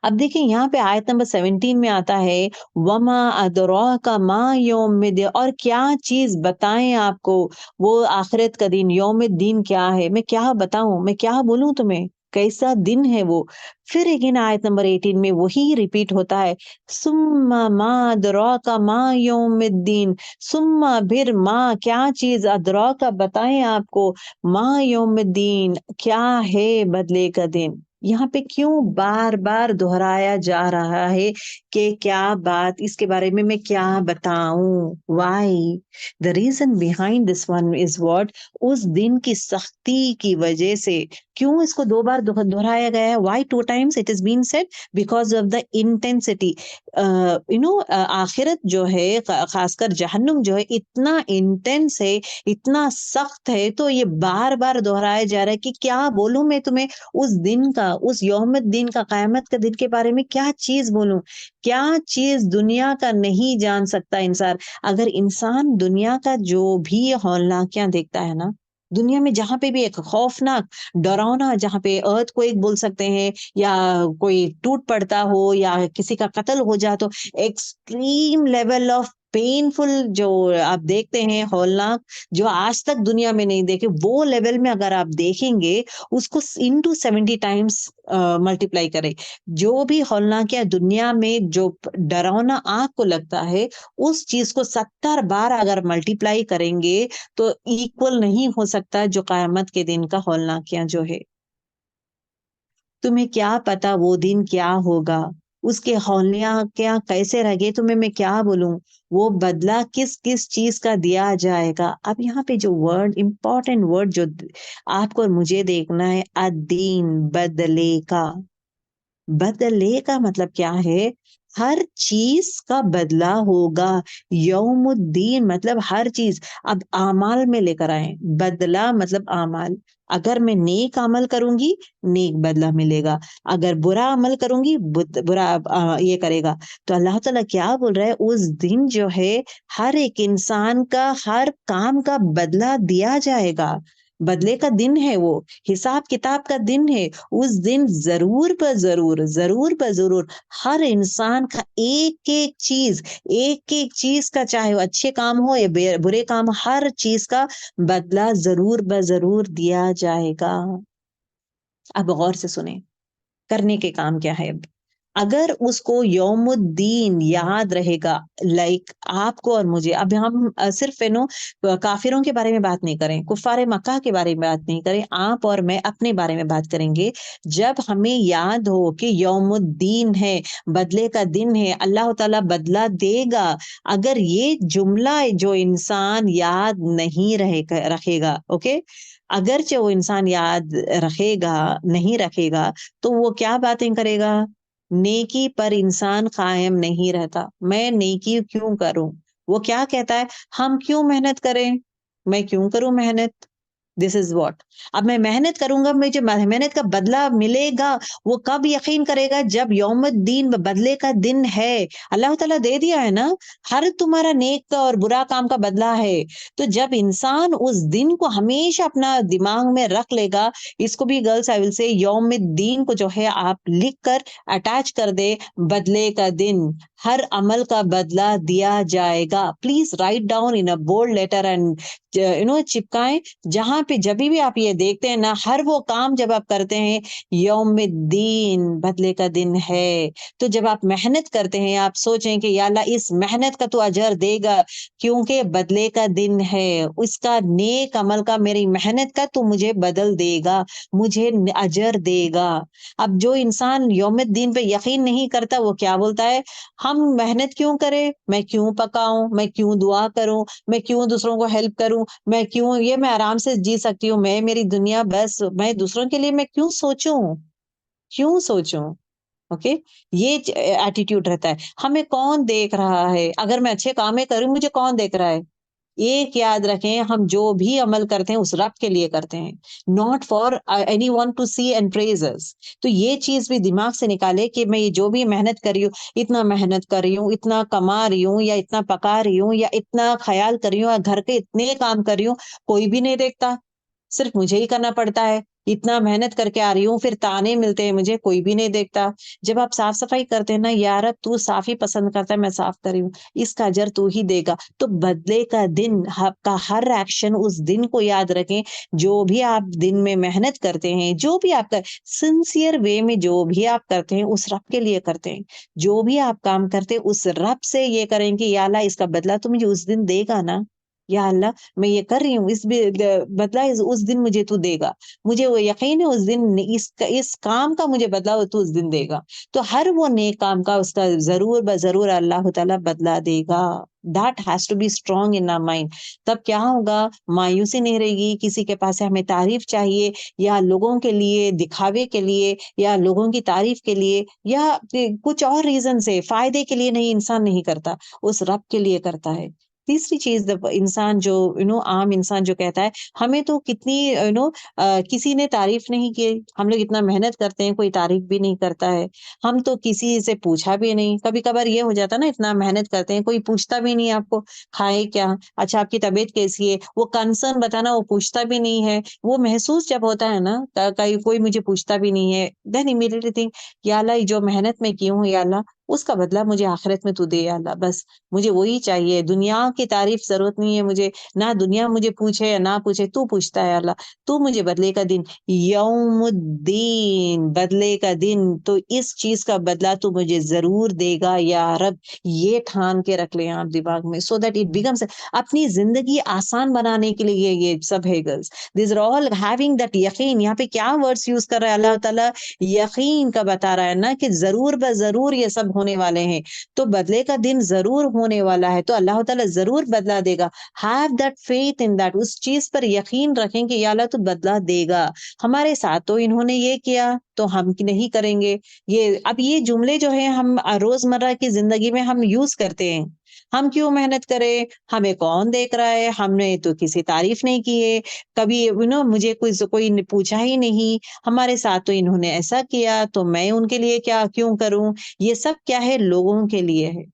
अब देखिए यहाँ पे आयत नंबर 17 में आता है, वमा अदराका मा यौमुद्दीन, और क्या चीज़ बताएँ आपको वो आखिरत का दिन, यौमुद्दीन क्या है? मैं क्या बताऊँ? मैं क्या बोलूँ तुम्हें? कैसा दिन है वो? फिर अगेन आयत नंबर 18 में वही रिपीट होता है, सुम्मा मा अदराका मा यौमुद्दीन, सुम्मा फिर मा क्या चीज़, अदराका बताएँ आपको, मा यौमुद्दीन क्या है बदले का दिन? यहाँ पे क्यों बार-बार दोहराया जा रहा है कि क्या बात, इसके बारे में मैं क्या बताऊँ? Why? The reason behind this one is what? उस दिन की सख्ती की वजह से क्यों इसको 2 बार दोहराया गया है? Why 2 times it is been said? Because of the intensity. आखिरत जो है, ख़ासकर जहन्नुम जो है, इतना इंटेंस है, इतना सख्त है, तो ये बार-बार दोहराया जा रहा है कि क्या बोलूँ मैं तुम्हें उस दिन का, उस यौमुद्दीन का, क़यामत के दिन के बारे में क्या चीज़ बोलूँ? क्या चीज़ दुनिया का नहीं जान सकता इंसान? अगर इंसान दुनिया का जो भी हौलनाकियाँ देखता है ना, दुनिया में जहाँ पे भी एक खौफ़नाक, डरावना, जहाँ पे अर्थक्वेक बोल सकते हैं, या कोई टूट पड़ता हो, या किसी का कत्ल हो जाए, तो एक्सट्रीम लेवल ऑफ पेनफुल जो आप देखते हैं, हौलनाक, जो आज तक दुनिया में नहीं देखे, वो लेवल में अगर आप देखेंगे, उसको इंटू 70 टाइम्स मल्टीप्लाई करें। जो भी हौलनाकियाँ दुनिया में जो डरावना आँख को लगता है, उस चीज़ को 70 बार अगर मल्टीप्लाई करेंगे, तो इक्वल नहीं हो सकता जो क़यामत के दिन का हौलनाकियाँ जो है। तुम्हें क्या पता वो दिन क्या होगा? उसके हौलनाकियाँ कैसे रहेंगे, तुम्हें मैं क्या बोलूँ? वो बदला किस-किस चीज़ का दिया जाएगा? अब यहाँ पे जो वर्ड, इम्पोर्टेंट वर्ड जो आपको और मुझे देखना है, अद-दीन, बदले का। बदले का मतलब क्या है? हर चीज़ का बदला होगा। यौमुद्दीन मतलब हर चीज़। अब आमाल में लेकर आएँ, बदला मतलब आमाल। अगर मैं नेक अमल करूँगी, नेक बदला मिलेगा। अगर बुरा अमल करूँगी, बुरा ये करेगा। तो अल्लाह ताला क्या बोल रहा है, उस दिन जो है, हर एक इंसान का हर काम का बदला दिया जाएगा। बदले का दिन है वो, हिसाब-किताब का दिन है। उस दिन ज़रूर ब ज़रूर हर इंसान का एक-एक चीज़, एक-एक चीज़ का, चाहे वो अच्छे काम हो या बुरे काम, हर चीज़ का बदला ज़रूर ब ज़रूर दिया जाएगा। अब गौर से सुनें। करने के काम क्या है अब? अगर उसको यौमुद्दीन याद रहेगा, लाइक आपको और मुझे, अब हम सिर्फ़ काफ़िरों के बारे में बात नहीं करें, कुफ़ारे मक्का के बारे में बात नहीं करें, आप और मैं अपने बारे में बात करेंगे। जब हमें याद हो कि यौमुद्दीन है, बदले का दिन है, अल्लाह ताला बदला देगा, अगर ये जुमला जो इंसान याद नहीं रखेगा, ओके? अगरचे वो इंसान याद रखेगा, नहीं रखेगा, तो वो क्या बातें करेगा? नेकी पर इंसान कायम नहीं रहता। मैं नेकी क्यों करूँ? वो क्या कहता है? हम क्यों मेहनत करें? मैं क्यों करूँ मेहनत? This is what. अब मैं मेहनत करूँगा, मुझे मेहनत का बदला मिलेगा, वो कब यकीन करेगा? जब यौमुद्दीन, बदले का दिन है। अल्लाह ताला दे दिया है ना, हर तुम्हारा नेक का और बुरा काम का बदला है। तो जब इंसान उस दिन को हमेशा अपना दिमाग में रख लेगा, इसको भी गर्ल्स आई विल से, यौमुद्दीन को जो है आप लिख कर अटैच कर दे, बदले का दिन, हर अमल का बदला दिया जाएगा। Please write down in a bold letter and चिपकाएँ, जहाँ पे जभी भी आप ये देखते हैं ना, हर वो काम जब आप करते हैं, यौमुद्दीन, बदले का दिन है। तो जब आप मेहनत करते हैं, आप सोचें कि या अल्लाह इस मेहनत का तू अजर देगा, क्योंकि बदले का दिन है। उसका नेक अमल का, मेरी मेहनत का तू मुझे बदल देगा, मुझे अजर देगा। अब जो इंसान यौमुद्दीन पे यकीन नहीं करता, वो क्या बोलता है? हम मेहनत क्यों करें? मैं क्यों पकाऊँ? मैं क्यों दुआ करूँ? मैं क्यों दूसरों को हेल्प करूँ? मैं क्यों, ये मैं आराम से जी सकती हूँ, मैं मेरी दुनिया, बस मैं दूसरों के लिए मैं क्यों सोचूँ? क्यों सोचूँ? ओके? ये एटीट्यूड रहता है। हमें कौन देख रहा है? अगर मैं अच्छे कामें करूँ, मुझे कौन देख रहा है? एक याद रखें, हम जो भी अमल करते हैं, उस रब के लिए करते हैं, not for anyone to see and praise us. तो ये चीज़ भी दिमाग से निकालें कि मैं ये जो भी मेहनत कर रही हूँ, इतना मेहनत कर रही हूँ, इतना कमा रही हूँ, या इतना पका रही हूँ, या इतना ख़याल कर रही हूँ, या घर के इतने काम कर रही हूँ, कोई भी नहीं देखता। सिर्फ मुझे ही करना पड़ता है, इतना मेहनत करके आ रही हूँ, फिर ताने मिलते हैं मुझे, कोई भी नहीं देखता। जब आप साफ-सफाई करते हैं ना, या रब तू साफ ही पसंद करता है, मैं साफ कर रही हूँ, इसका अजर तू ही देगा। तो बदले का दिन, आपका हर एक्शन उस दिन को याद रखें, जो भी आप दिन में मेहनत करते हैं, जो भी आपका सिंसियर वे में जो भी आप करते हैं, उस रब के लिए करते हैं। जो भी आप काम करते हैं, उस रब से ये करें कि या अल्लाह इसका बदला तू मुझे उस दिन देगा ना? या अल्लाह मैं ये कर रही हूँ, इस बदला उस दिन मुझे तू देगा। मुझे वो यकीन है उस दिन इस काम का मुझे बदला वो तू उस दिन देगा। तो हर वो नेक काम का उसका ज़रूर ब-ज़रूर अल्लाह ताला बदला देगा। That has to be strong in our mind. तब क्या होगा? मायूसी नहीं रहेगी, किसी के पास से हमें तारीफ़ चाहिए या लोगों के लिए, दिखावे के लिए या लोगों की तारीफ़ के लिए या कुछ और रीज़न से, फ़ायदे के लिए नहीं, इंसान नहीं करता, उस रब के लिए करता है। तीसरी चीज़, द इंसान जो आम इंसान जो कहता है, हमें तो कितनी किसी ने तारीफ नहीं की, हम लोग इतना मेहनत करते हैं, कोई तारीफ भी नहीं करता है। हम तो किसी से पूछा भी नहीं, कभी-कभार ये हो जाता है ना, इतना मेहनत करते हैं, कोई पूछता भी नहीं है आपको, खाए क्या? अच्छा आपकी तबीयत कैसी है? वो कंसर्न बताना वो पूछता भी नहीं है। वो महसूस जब होता है ना, कहीं कोई मुझे पूछता भी नहीं है, देन इमीडिएटली थिंक या अल्लाह ये जो मेहनत मैं की हूँ या अल्लाह उसका बदला मुझे आखिरत में तू दे या अल्लाह, बस मुझे वही चाहिए। दुनिया की तारीफ ज़रूरत नहीं है मुझे, ना दुनिया मुझे पूछे या ना पूछे, तू पूछता है अल्लाह। तू मुझे बदले का दिन, यौमुद्दीन, बदले का दिन, तो इस चीज़ का बदला तू मुझे ज़रूर देगा या रब। ये ठान के रख लें आप दिमाग में, सो दैट इट बिकम्स, अपनी ज़िंदगी आसान बनाने के लिए ये सब है girls. These are all having that यकीन। यहाँ पे क्या वर्ड्स यूज़ कर रहा है अल्लाह ताला? यकीन का बता रहा है ना कि ज़रूर ब-ज़रूर ये सब होने वाले हैं। तो बदले का दिन ज़रूर होने वाला है, तो अल्लाह ताला ज़रूर बदला देगा। Have that faith in that, उस चीज़ पर यकीन रखें कि या अल्लाह तू बदला देगा। हमारे साथ तो इन्होंने ये किया, तो हम नहीं करेंगे। अब ये जुमले जो हैं हम रोज़मर्रा की ज़िंदगी में हम यूज़ करते हैं। हम क्यों मेहनत करें? हमें कौन देख रहा है? हमने तो किसी तारीफ़ नहीं की है। कभी मुझे कोई ने पूछा ही नहीं। हमारे साथ तो इन्होंने ऐसा किया, तो मैं उनके लिए क्या क्यों करूँ? ये सब क्या है? लोगों के लिए है।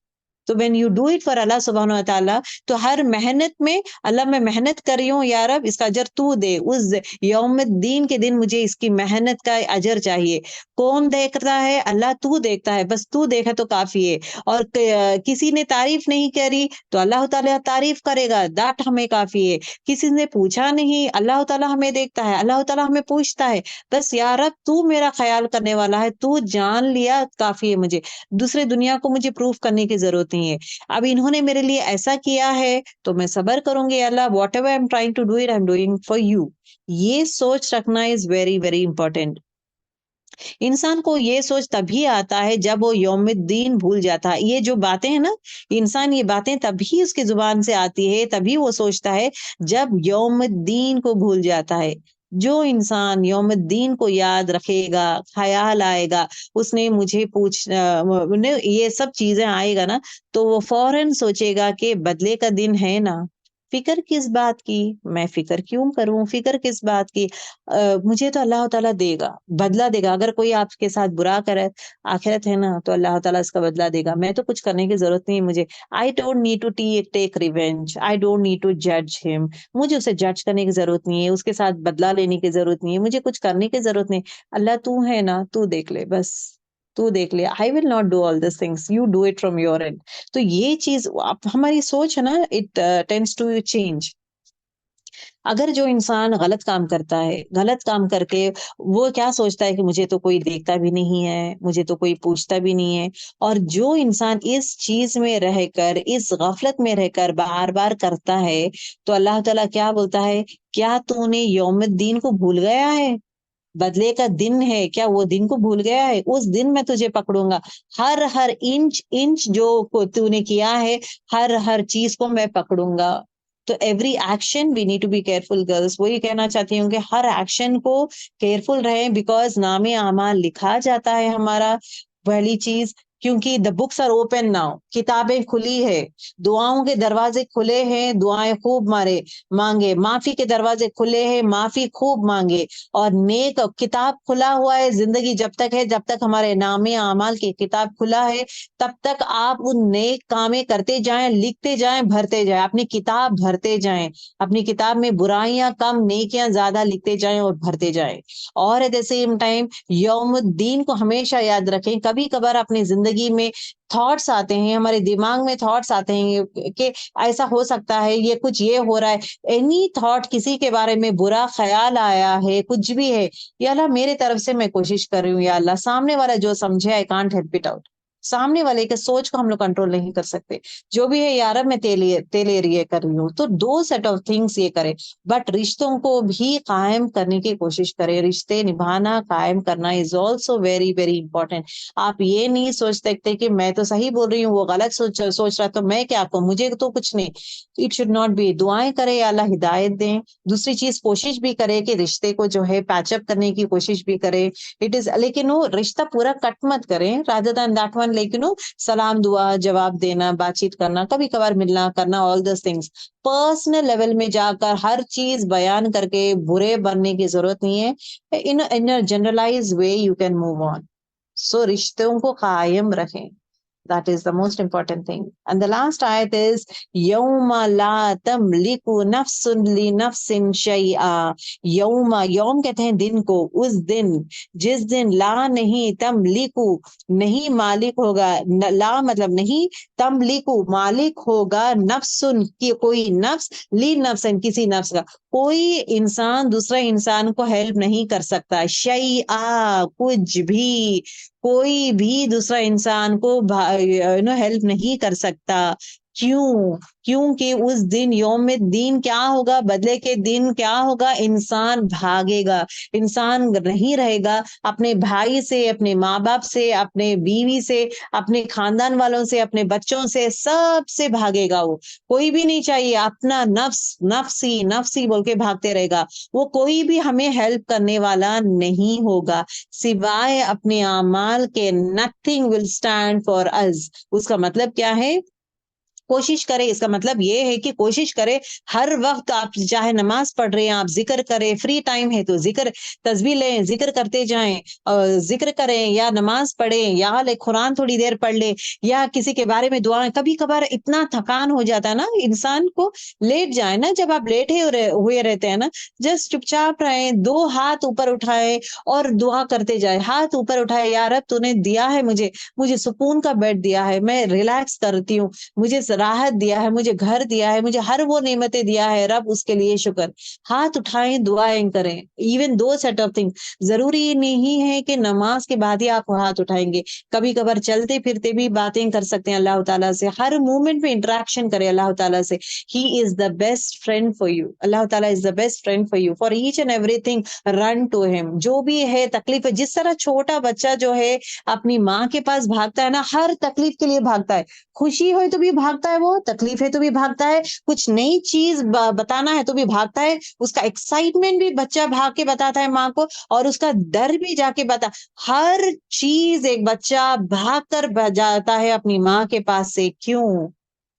तो when you do it for Allah सुब्हानहू व तआला, तो हर मेहनत में अल्लाह मैं मेहनत कर रही हूँ या रब इसका अजर तू दे। उस यौमुद्दीन के दिन मुझे इसकी मेहनत का अजर चाहिए। कौन देख रहा है? अल्लाह तू देखता है, बस तू देखा तो काफ़ी है। और किसी ने तारीफ़ नहीं करी, तो अल्लाह ताला तारीफ़ करेगा, दैट हमें काफ़ी है। किसी ने पूछा नहीं, अल्लाह ताला हमें देखता है, अल्लाह ताला हमें पूछता है। बस या रब तू मेरा ख़याल करने वाला है, तू जान लिया काफ़ी है मुझे। दूसरे दुनिया को मुझे प्रूफ करने की ज़रूरत नहीं है। अब इन्होंने मेरे लिए ऐसा किया है, तो मैं सब्र करूँगी, Allah whatever I am trying to do it, I am doing for you. ये सोच रखना इज़ वेरी, वेरी इम्पोर्टेंट। इंसान को ये सोच तभी आता है जब वो यौमुद्दीन भूल जाता है। ये जो बातें हैं ना, इंसान ये बातें तभी उसकी ज़ुबान से आती है, तभी वो सोचता है जब यौमुद्दीन को भूल जाता है। जो इंसान यौमुद्दीन को याद रखेगा, ख़याल आएगा, उसने मुझे ने ये सब चीज़ें आएगा ना, तो वो फ़ौरन सोचेगा कि बदले का दिन है ना, फ़िक्र किस बात की? मैं फ़िक्र क्यों करूँ? फ़िक्र किस बात की? मुझे तो अल्लाह ताला देगा, बदला देगा। अगर कोई आपके साथ बुरा करे, आखिरत है ना, तो अल्लाह ताला इसका बदला देगा। मैं तो कुछ करने की ज़रूरत नहीं है मुझे। I don't need to take revenge, I don't need to जज हिम। मुझे उसे जज करने की ज़रूरत नहीं है, उसके साथ बदला लेने की ज़रूरत नहीं है, मुझे कुछ करने की ज़रूरत नहीं। अल्लाह तू है ना, तू देख ले बस, तू देख ले। I will not do all this things, you do it from your and. तो ये चीज़ आप हमारी सोच है ना, इट टेंड्स टू चेंज। अगर जो इंसान गलत काम करता है, गलत काम करके वो क्या सोचता है कि मुझे तो कोई देखता भी नहीं है, मुझे तो कोई पूछता भी नहीं है, और जो इंसान इस चीज़ में रहकर, इस गफ़लत में रहकर बार-बार करता है, तो अल्लाह ताला क्या बोलता है, क्या तूने यौमुद्दीन को भूल गया है? बदले का दिन है, क्या वो दिन को भूल गया है? उस दिन मैं तुझे पकड़ूँगा। हर-हर इंच-इंच जो को तूने किया है, हर-हर चीज़ को मैं पकड़ूँगा। तो every action we need to be careful girls, वही कहना चाहती हूँ कि हर एक्शन को केयरफुल रहें, बिकॉज़ नामे-आमाल लिखा जाता है हमारा। पहली चीज़ क्योंकि the books are open now, किताबें खुली है, दुआओं के दरवाजे खुले हैं, दुआएं खूब मांगे, माफी के दरवाजे खुले हैं, माफी खूब मांगे, और नेक किताब खुला हुआ है। जिंदगी जब तक है, जब तक हमारे नामे आमाल की किताब खुला है, तब तक आप उन नेक कामें करते जाएं, लिखते जाएं, भरते जाएं, अपनी किताब भरते जाएं, अपनी किताब में बुराइयां कम, नेकियां ज्यादा लिखते जाएं और भरते जाएं। और एट द सेम टाइम यौमुद्दीन को हमेशा याद रखें। कभी कभार अपनी जिंदगी में थॉट्स आते हैं, हमारे दिमाग में थॉट्स आते हैं कि ऐसा हो सकता है, ये कुछ ये हो रहा है, एनी थॉट, किसी के बारे में बुरा ख्याल आया है, कुछ भी है, या अल्लाह मेरे तरफ से मैं कोशिश कर रही हूँ, या अल्लाह सामने वाला जो समझे, I can't help it out. सामने वाले के सोच को हम लोग कंट्रोल नहीं कर सकते, जो भी है यार अब मैं तेले रिए कर रही हूँ। तो दो सेट ऑफ थिंग्स ये करें, बट रिश्तों को भी कायम करने की कोशिश करें। रिश्ते निभाना, कायम करना is also very very important. आप ये नहीं सोच सकते कि मैं तो सही बोल रही हूँ, वो गलत सोच रहा है, तो मैं क्या कहूँ, मुझे तो कुछ नहीं। It should not B. दुआएं करें, या अल्लाह हिदायत दें। दूसरी चीज, कोशिश भी करे कि रिश्ते को जो है पैचअप करने की कोशिश भी करे। इट इज, लेकिन वो रिश्ता पूरा कट मत करें, रादर देन दैट वन, लेकिन सलाम दुआ जवाब देना, बातचीत करना, कभी कभार मिलना करना, ऑल दस थिंग्स। पर्सनल लेवल में जाकर हर चीज बयान करके बुरे बनने की जरूरत नहीं है। In a generalise way you can move on. So रिश्तों को कायम रखें, that is the most important thing. And the last ayat is yawma la tamliku nafsun li nafsin shay'a। यौमा, यौम कहते हैं दिन को, उस दिन, जिस दिन ला नहीं, तमलिकु नहीं मालिक होगा, ला मतलब नहीं, तमलिकु मालिक होगा, नफ्सुन की कोई नफ्स, ली नफ्सन किसी नफ्स का, कोई इंसान दूसरा इंसान को हेल्प नहीं कर सकता, शैआ कुछ भी, कोई भी दूसरा इंसान को हेल्प नहीं कर सकता। क्यों? क्योंकि उस दिन यौम दिन क्या होगा, बदले के दिन क्या होगा, इंसान भागेगा, इंसान नहीं रहेगा, अपने भाई से, अपने माँ बाप से, अपने बीवी से, अपने खानदान वालों से, अपने बच्चों से, सब से भागेगा। वो कोई भी नहीं चाहिए, अपना नफ्स, नफ्सी नफ्सी बोल के भागते रहेगा। वो कोई भी हमें हेल्प करने वाला नहीं होगा सिवाय अपने अमाल के। Nothing will stand for us. उसका मतलब क्या है? कोशिश करें, इसका मतलब ये है कि कोशिश करें हर वक्त, आप चाहे नमाज पढ़ रहे हैं, आप जिक्र करें, फ्री टाइम है तो जिक्र, तस्बीह लें, जिक्र करते जाएं, जिक्र करें, या नमाज पढ़ें, या ले कुरान थोड़ी देर पढ़ ले, या किसी के बारे में दुआ। कभी कभार इतना थकान हो जाता है ना इंसान को, लेट जाए ना, जब आप लेटे हुए रहते हैं ना, जस्ट चुपचाप रहे, दो हाथ ऊपर उठाए और दुआ करते जाए। हाथ ऊपर उठाए, या रब तूने दिया है मुझे, मुझे सुकून का बेड दिया है, मैं रिलैक्स करती हूँ, मुझे राहत दिया है, मुझे घर दिया है, मुझे हर वो नेमतें दिया है, रब उसके लिए शुक्र। हाथ उठाएं, दुआएं करें। Even though set of thing, जरूरी नहीं है कि नमाज के बाद ही आप हाथ उठाएंगे, कभी कभार चलते फिरते भी बातें कर सकते हैं अल्लाह ताला से, हर मोमेंट में इंटरेक्शन करें अल्लाह ताला से। He is the best friend for you, Allah ताला is the best friend for you, for each and everything run to him. जो भी है तकलीफ है, जिस तरह छोटा बच्चा जो है अपनी माँ के पास भागता है ना, हर तकलीफ के लिए भागता है, खुशी हो तो भी भागता है, वो तकलीफ है तो भी भागता है, कुछ नई चीज बताना है तो भी भागता है, उसका एक्साइटमेंट भी बच्चा भाग के बताता है माँ को, और उसका डर भी जाके बता, हर चीज एक बच्चा भाग कर जाता है अपनी माँ के पास से। क्यों?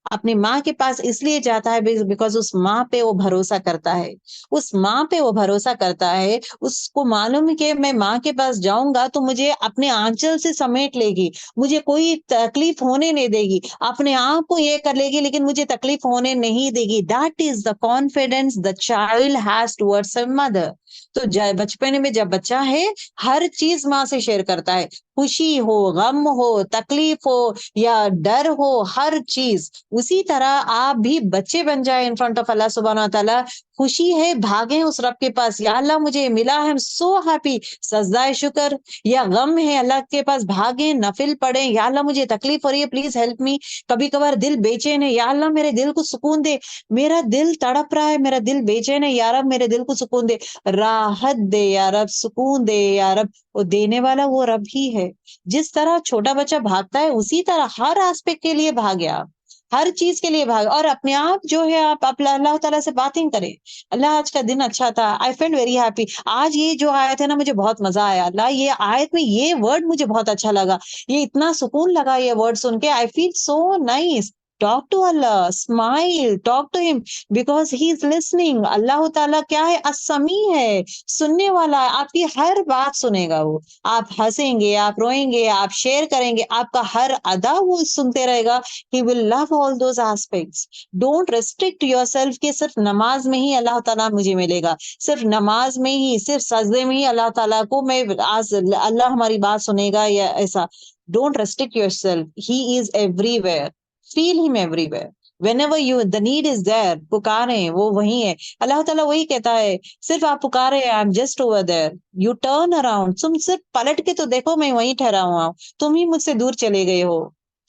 अपनी माँ के पास इसलिए जाता है बिकॉज उस माँ पे वो भरोसा करता है, उस माँ पे वो भरोसा करता है, उसको मालूम है कि मैं माँ के पास जाऊंगा तो मुझे अपने आंचल से समेट लेगी, मुझे कोई तकलीफ होने नहीं देगी, अपने आप को ये कर लेगी लेकिन मुझे तकलीफ होने नहीं देगी। That is the confidence the child has towards a mother. तो बचपन में जब बच्चा है, हर चीज माँ से शेयर करता है, खुशी हो, गम हो, तकलीफ हो या डर हो, हर चीज। उसी तरह आप भी बच्चे बन जाए इन फ्रंट ऑफ अल्लाह सुब्हानहू व तआला। खुशी है, भागे उस रब के पास, या अल्लाह मुझे मिला है, सो हैप्पी, सजदाए शुक्र। या गम है, अल्लाह के पास भागे, नफिल पढ़े, या अल्लाह मुझे तकलीफ हो रही है, प्लीज हेल्प मी। कभी कभार दिल बेचैन है, या अल्लाह मेरे दिल को सुकून दे, मेरा दिल तड़प रहा है, मेरा दिल बेचैन है, या रब मेरे दिल को सुकून दे, राहत दे या रब, सुकून दे या रब। वो देने वाला वो रब ही है। जिस तरह छोटा बच्चा भागता है, उसी तरह हर एस्पेक्ट के लिए भागे आप, हर चीज के लिए भाग, और अपने आप जो है आप अल्लाह ताला से बातें करें। अल्लाह आज का दिन अच्छा था, आई फेल्ट वेरी हैप्पी, आज ये जो आयत है ना मुझे बहुत मजा आया, अल्लाह ये आयत में ये वर्ड मुझे बहुत अच्छा लगा, ये इतना सुकून लगा ये वर्ड सुन के, I feel so nice. Talk to Allah, smile, talk to him, because he is listening. Allah ताला क्या है, असमी है, सुनने वाला है, आपकी हर बात सुनेगा वो। आप हंसेंगे, आप रोएंगे, आप शेयर करेंगे, आपका हर अदा वो सुनते रहेगा। He will love all those aspects. Don't restrict yourself कि सिर्फ नमाज में ही अल्लाह ताला मुझे मिलेगा, सिर्फ नमाज में ही, सिर्फ सजदे में ही अल्लाह ताला को मैं आज अल्लाह हमारी बात सुनेगा, या ऐसा। Don't restrict yourself, he is everywhere, feel him everywhere. whenever you the need is there, पुकारे, वो वही है। अल्लाह ताला वही कहता है, सिर्फ आप पुकारे, I am just over there, you turn around, तुम सिर्फ पलट के तो देखो, मैं वहीं ठहरा हुआ हूँ, तुम ही मुझसे दूर चले गए हो।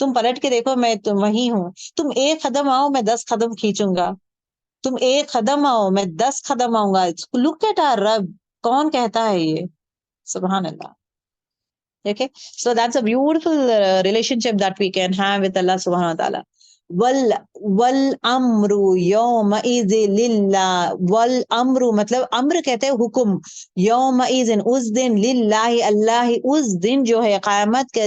तुम पलट के देखो, मैं तुम वही हूँ। तुम एक कदम आओ, मैं 10 कदम खींचूंगा। तुम एक कदम आओ, मैं 10 कदम आऊंगा। लुक एट आवर रब, कौन कहता है ये? सुभान अल्लाह। Okay, so that's a beautiful relationship that we can have with Allah subhanahu wa ta'ala. वल वल अम्रु यौम इज़िन लिल्लाह, वल अम्रु मतलब अम्र कहते हैं हुक्म, यौम इज़िन उस दिन, लिल्लाहि अल्लाह, उस दिन जो है क़यामत का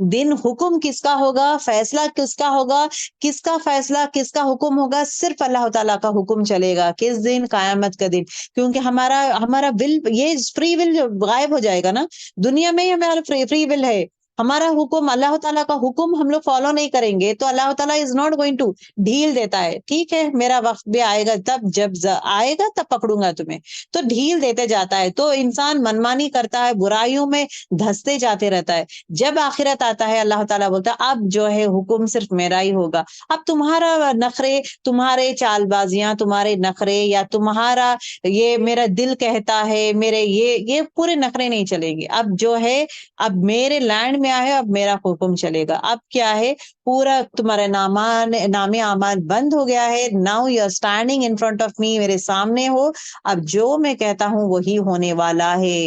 दिन हुक्म किसका होगा, फैसला किसका होगा, किसका फैसला, किसका हुक्म होगा, सिर्फ अल्लाह ताला का हुक्म चलेगा। किस दिन? क़यामत का दिन। क्योंकि हमारा हमारा विल, ये फ्री विल गायब हो जाएगा ना। दुनिया में ही हमारा फ्री विल है, हमारा हुक्म, अल्लाह ताला का हुक्म हम लोग फॉलो नहीं करेंगे तो अल्लाह ताला इज नॉट गोइंग टू, ढील देता है। ठीक है, मेरा वक्त भी आएगा, तब जब आएगा तब पकड़ूंगा तुम्हें, तो ढील देते जाता है। तो इंसान मनमानी करता है, बुराइयों में धंसते जाते रहता है। जब आखिरत आता है, अल्लाह ताला बोलता है अब जो है हुक्म सिर्फ मेरा ही होगा। अब तुम्हारा नखरे, तुम्हारे चालबाजियां, तुम्हारे नखरे, या तुम्हारा ये मेरा दिल कहता है, मेरे ये पूरे नखरे नहीं चलेंगे। अब जो है, अब मेरे लैंड में आए, अब मेरा हुक्म चलेगा। अब क्या है, पूरा तुम्हारे नामे आमाल बंद हो गया है। Now you are standing in front of me, मेरे सामने हो। अब जो मैं कहता हूं वही होने वाला है।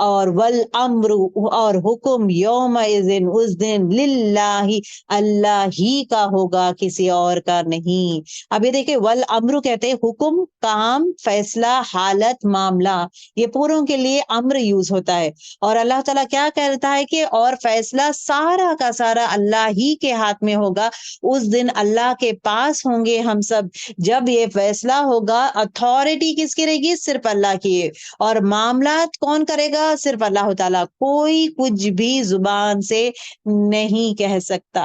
और वल अम्रु, और हुक्म, यौम इज़िन उस दिन, लिल्लाही अल्लाह ही का होगा, किसी और का नहीं। अभी देखिए, वल अम्रु कहते हैं हुक्म, काम, फैसला, हालत, मामला, ये पूरों के लिए अम्र यूज होता है। और अल्लाह ताला क्या कहता है कि और फैसला सारा का सारा अल्लाह ही के हाथ में होगा। उस दिन अल्लाह के पास होंगे हम सब। जब ये फैसला होगा, अथॉरिटी किसकी रहेगी? सिर्फ अल्लाह की। और मामलात कौन करेगा? सिर्फ अल्लाह ताला। कोई कुछ भी जुबान से नहीं कह सकता।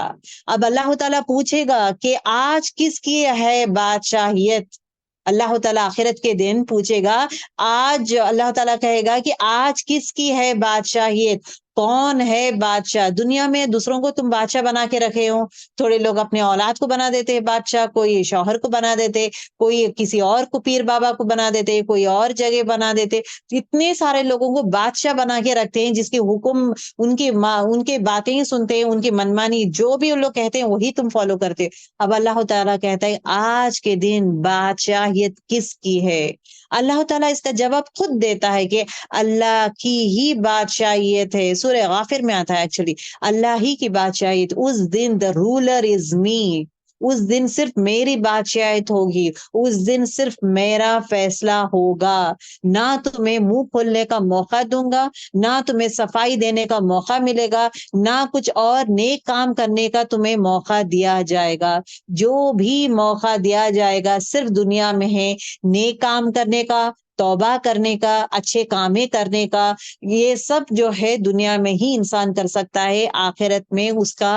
अब अल्लाह ताला पूछेगा कि आज किसकी है बादशाहियत। अल्लाह ताला आखिरत के दिन पूछेगा, आज अल्लाह ताला कहेगा कि आज किसकी है बादशाहियत, कौन है बादशाह। दुनिया में दूसरों को तुम बादशाह बना के रखे हो, थोड़े लोग अपने औलाद को बना देते हैं बादशाह, कोई शौहर को बना देते, कोई किसी और को पीर बाबा को बना देते, कोई और जगह बना देते। इतने सारे लोगों को बादशाह बना के रखते हैं, जिसके हुक्म, उनके बातें ही सुनते हैं, उनकी मनमानी जो भी उन लोग कहते हैं वही तुम फॉलो करते हो। अब अल्लाह ताला कहता है आज के दिन बादशाहियत किसकी है? अल्लाह ताला इसका जवाब खुद देता है कि अल्लाह की ही बादशाहियत है। सूरह गाफिर में आता है एक्चुअली, अल्लाह ही की बादशाहियत। उस दिन द रूलर इज मी, उस दिन सिर्फ मेरी बादशाहियत होगी, उस दिन सिर्फ मेरा फैसला होगा। ना तुम्हें मुंह खोलने का मौका दूंगा, ना तुम्हें सफाई देने का मौका मिलेगा, ना कुछ और नेक काम करने का तुम्हें मौका दिया जाएगा। जो भी मौका दिया जाएगा सिर्फ दुनिया में है, नेक काम करने का, तौबा करने का, अच्छे कामें करने का। ये सब जो है दुनिया में ही इंसान कर सकता है, आखिरत में उसका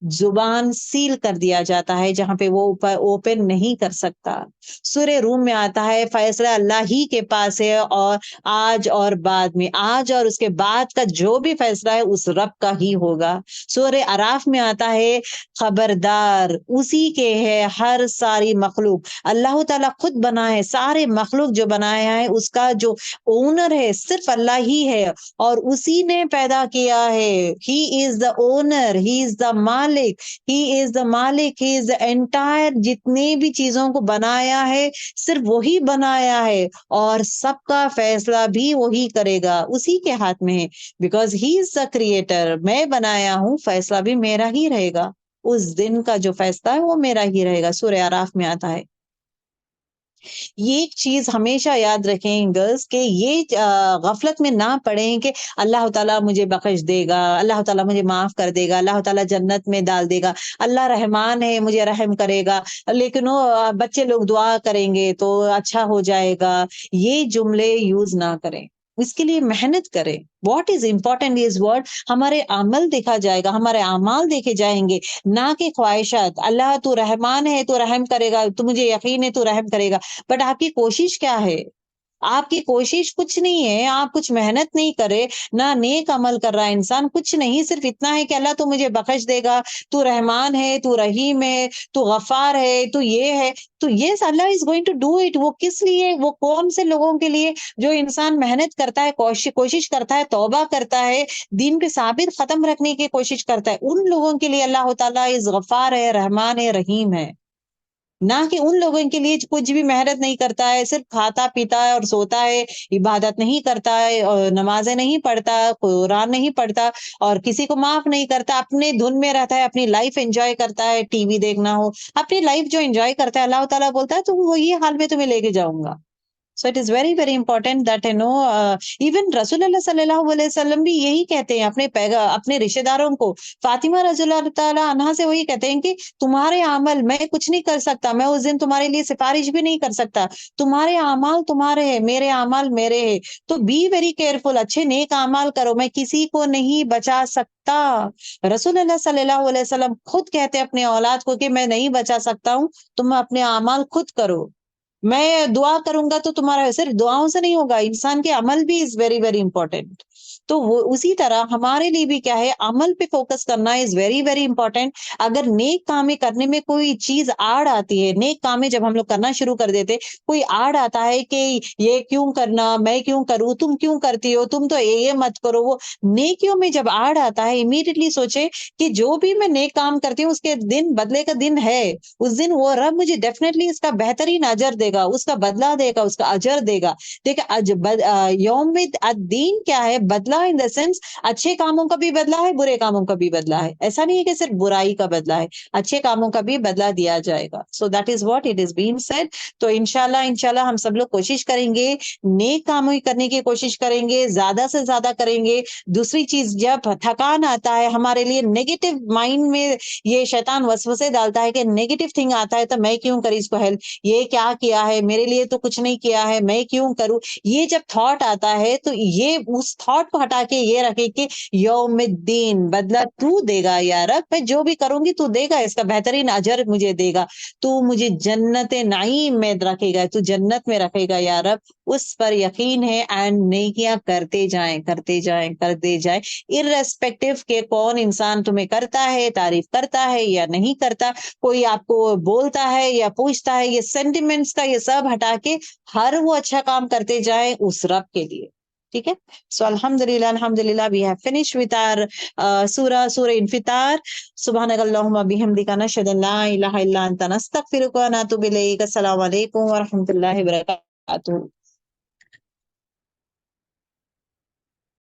जुबान सील कर दिया जाता है, जहां पे वो ओपन नहीं कर सकता। सूरह रूम में आता है फैसला अल्लाह ही के पास है, और आज और बाद में, आज और उसके बाद का जो भी फैसला है उस रब का ही होगा। सूरह अराफ में आता है खबरदार, उसी के है हर सारी मखलूक। अल्लाह ताला खुद बना है, सारे मखलूक जो बनाया है उसका जो ओनर है सिर्फ अल्लाह ही है, और उसी ने पैदा किया है। ही is the owner, he is the मालिक, ही इज द मालिक, ही इज द एंटायर। जितने भी चीजों को बनाया है सिर्फ वही बनाया है, और सबका फैसला भी वही करेगा, उसी के हाथ में है। Because he is the creator, मैं बनाया हूं, फैसला भी मेरा ही रहेगा, उस दिन का जो फैसला है वो मेरा ही रहेगा। सूरह आराफ में आता है। ये एक चीज़ हमेशा याद रखें गर्ल्स कि ये गफ़लत में ना पड़ें कि अल्लाह ताला मुझे बख़्श देगा, अल्लाह ताला मुझे माफ़ कर देगा, अल्लाह ताला जन्नत में डाल देगा, अल्लाह रहमान है, मुझे रहम करेगा। लेकिन वो बच्चे लोग दुआ करेंगे तो अच्छा हो जाएगा, ये जुमले यूज़ ना करें। इसके लिए मेहनत करें। What is important is what हमारे अमल देखा जाएगा, हमारे अमाल देखे जाएँगे, ना कि ख्वाहिशात। अल्लाह तू रहमान है, तू रहम करेगा, तू मुझे यकीन है तू रहम करेगा। बट आपकी कोशिश क्या है? आपकी कोशिश कुछ नहीं है, आप कुछ मेहनत नहीं करे, ना नेक अमल कर रहा है इंसान, कुछ नहीं, सिर्फ़ इतना है कि अल्लाह तू मुझे बख़्श देगा, तू रहमान है, तू रहीम है, तू गफ़्फ़ार है, तू ये है। तो yes Allah is going to do it. वो किस लिए? वो कौन से लोगों के लिए? जो इंसान मेहनत करता है, कोशिश करता है, तौबा करता है, दीन पे साबित ख़त्म रखने की कोशिश करता है, उन लोगों के लिए अल्लाह ताला इज़ गफ़्फ़ार है, रहमान है, रहीम है। ना कि उन लोगों के लिए जो कुछ भी मेहनत नहीं करता है, सिर्फ़ खाता-पीता है और सोता है, इबादत नहीं करता है नमाज़ें नहीं पढ़ता, कुरान नहीं पढ़ता और किसी को माफ़ नहीं करता, अपने धुन में रहता है, अपनी लाइफ़ एन्जॉय करता है, टीवी देखना हो, अपनी लाइफ़ जो एन्जॉय करता है, अल्लाह ताला बोलता है, "तो वही हाल में तुम्हें लेके जाऊँगा।" So it is very, very important that even रसूलुल्लाह सल्लल्लाहु अलैहि वसल्लम भी यही कहते हैं अपने रिश्तेदारों को। फातिमा रज़ियल्लाहु ताला अन्हा से वही कहते हैं कि तुम्हारे अमल मैं कुछ नहीं कर सकता, मैं उस दिन तुम्हारे लिए सिफ़ारिश भी नहीं कर सकता। तुम्हारे अमाल तुम्हारे हैं, मेरे अमाल मेरे हैं। तो बी वेरी केयरफुल अच्छे नेक अमाल करो, मैं किसी को नहीं बचा सकता। रसूलुल्लाह सल्लल्लाहु अलैहि वसल्लम खुद कहते हैं अपने औलाद को कि मैं नहीं बचा सकता हूँ, तुम अपने अमाल खुद करो। मैं दुआ करूँगा तो तुम्हारा सिर्फ दुआओं से नहीं होगा, इंसान के अमल भी इज़ वेरी, वेरी इम्पोर्टेंट। तो वो उसी तरह हमारे लिए भी क्या है, अमल पे फ़ोकस करना इज़ वेरी, वेरी इम्पोर्टेंट। अगर नेक कामें करने में कोई चीज़ आड़ आती है, नेक कामें जब हम लोग करना शुरू कर देते, कोई आड़ आता है कि ये क्यों करना, मैं क्यों करूँ, तुम क्यों करती हो, तुम तो ये मत करो, वो नेकियों में जब आड़ आता है, इमीडिएटली सोचे कि जो भी मैं नेक काम करती हूँ, उसके दिन बदले का दिन है। उस दिन वो रब मुझे डेफ़िनेटली इसका बेहतरीन अजर देगा, उसका बदला देगा, उसका अजर देगा। देखिए यौमिद अद-दीन क्या है? बदला इन द सेंस अच्छे कामों का भी बदला है, बुरे कामों का भी बदला है। ऐसा नहीं है कि सिर्फ़ बुराई का बदला है, अच्छे कामों का भी बदला दिया जाएगा। So that is what it is been said. तो इंशाल्लाह इंशाल्लाह हम सब लोग कोशिश करेंगे, नेक काम ही करने की कोशिश करेंगे, ज़्यादा से ज़्यादा करेंगे। दूसरी चीज़ जब थकान आता है हमारे लिए नेगेटिव माइंड में ये शैतान वसवसे डालता है कि नेगेटिव थिंग आता है तो मैं क्यों करी इसको हेल्प, ये क्या किया है, मेरे लिए तो कुछ नहीं किया है, मैं क्यों करूँ? ये जब थॉट आता है तो ये उस थॉट को हटा के ये रखे कि यौमिद्दीन बदला तू देगा या रब, मैं जो भी करूँगी तू देगा, इसका बेहतरीन अजर मुझे देगा। तू मुझे जन्नत-ए नईम में रखेगा, तू जन्नत में रखेगा या रब, उस पर यकीन है एंड नेकियाँ करते जाएँ, करते जाएँ, करते जाएँ। इर्रेस्पेक्टिव के कौन इंसान तुम्हें करता है, तारीफ करता है या नहीं करता, कोई आपको बोलता है या पूछता है, ये सेंटिमेंट्स का ये सब हटा के हर वो अच्छा काम करते जाएँ उस रब के लिए। ठीक है? सो अल्हम्दुलिल्लाह, अल्हम्दुलिल्लाह we have finished with our सूरह इंफितार। सुब्हानकल्लाहुम्मा बिहम्दिका नशहदु अन ला इलाहा इल्ला अंता नस्तगफिरुका व नतूबु इलैक। अस्सलामु अलैकुम व रहमतुल्लाहि व बरकातुहू।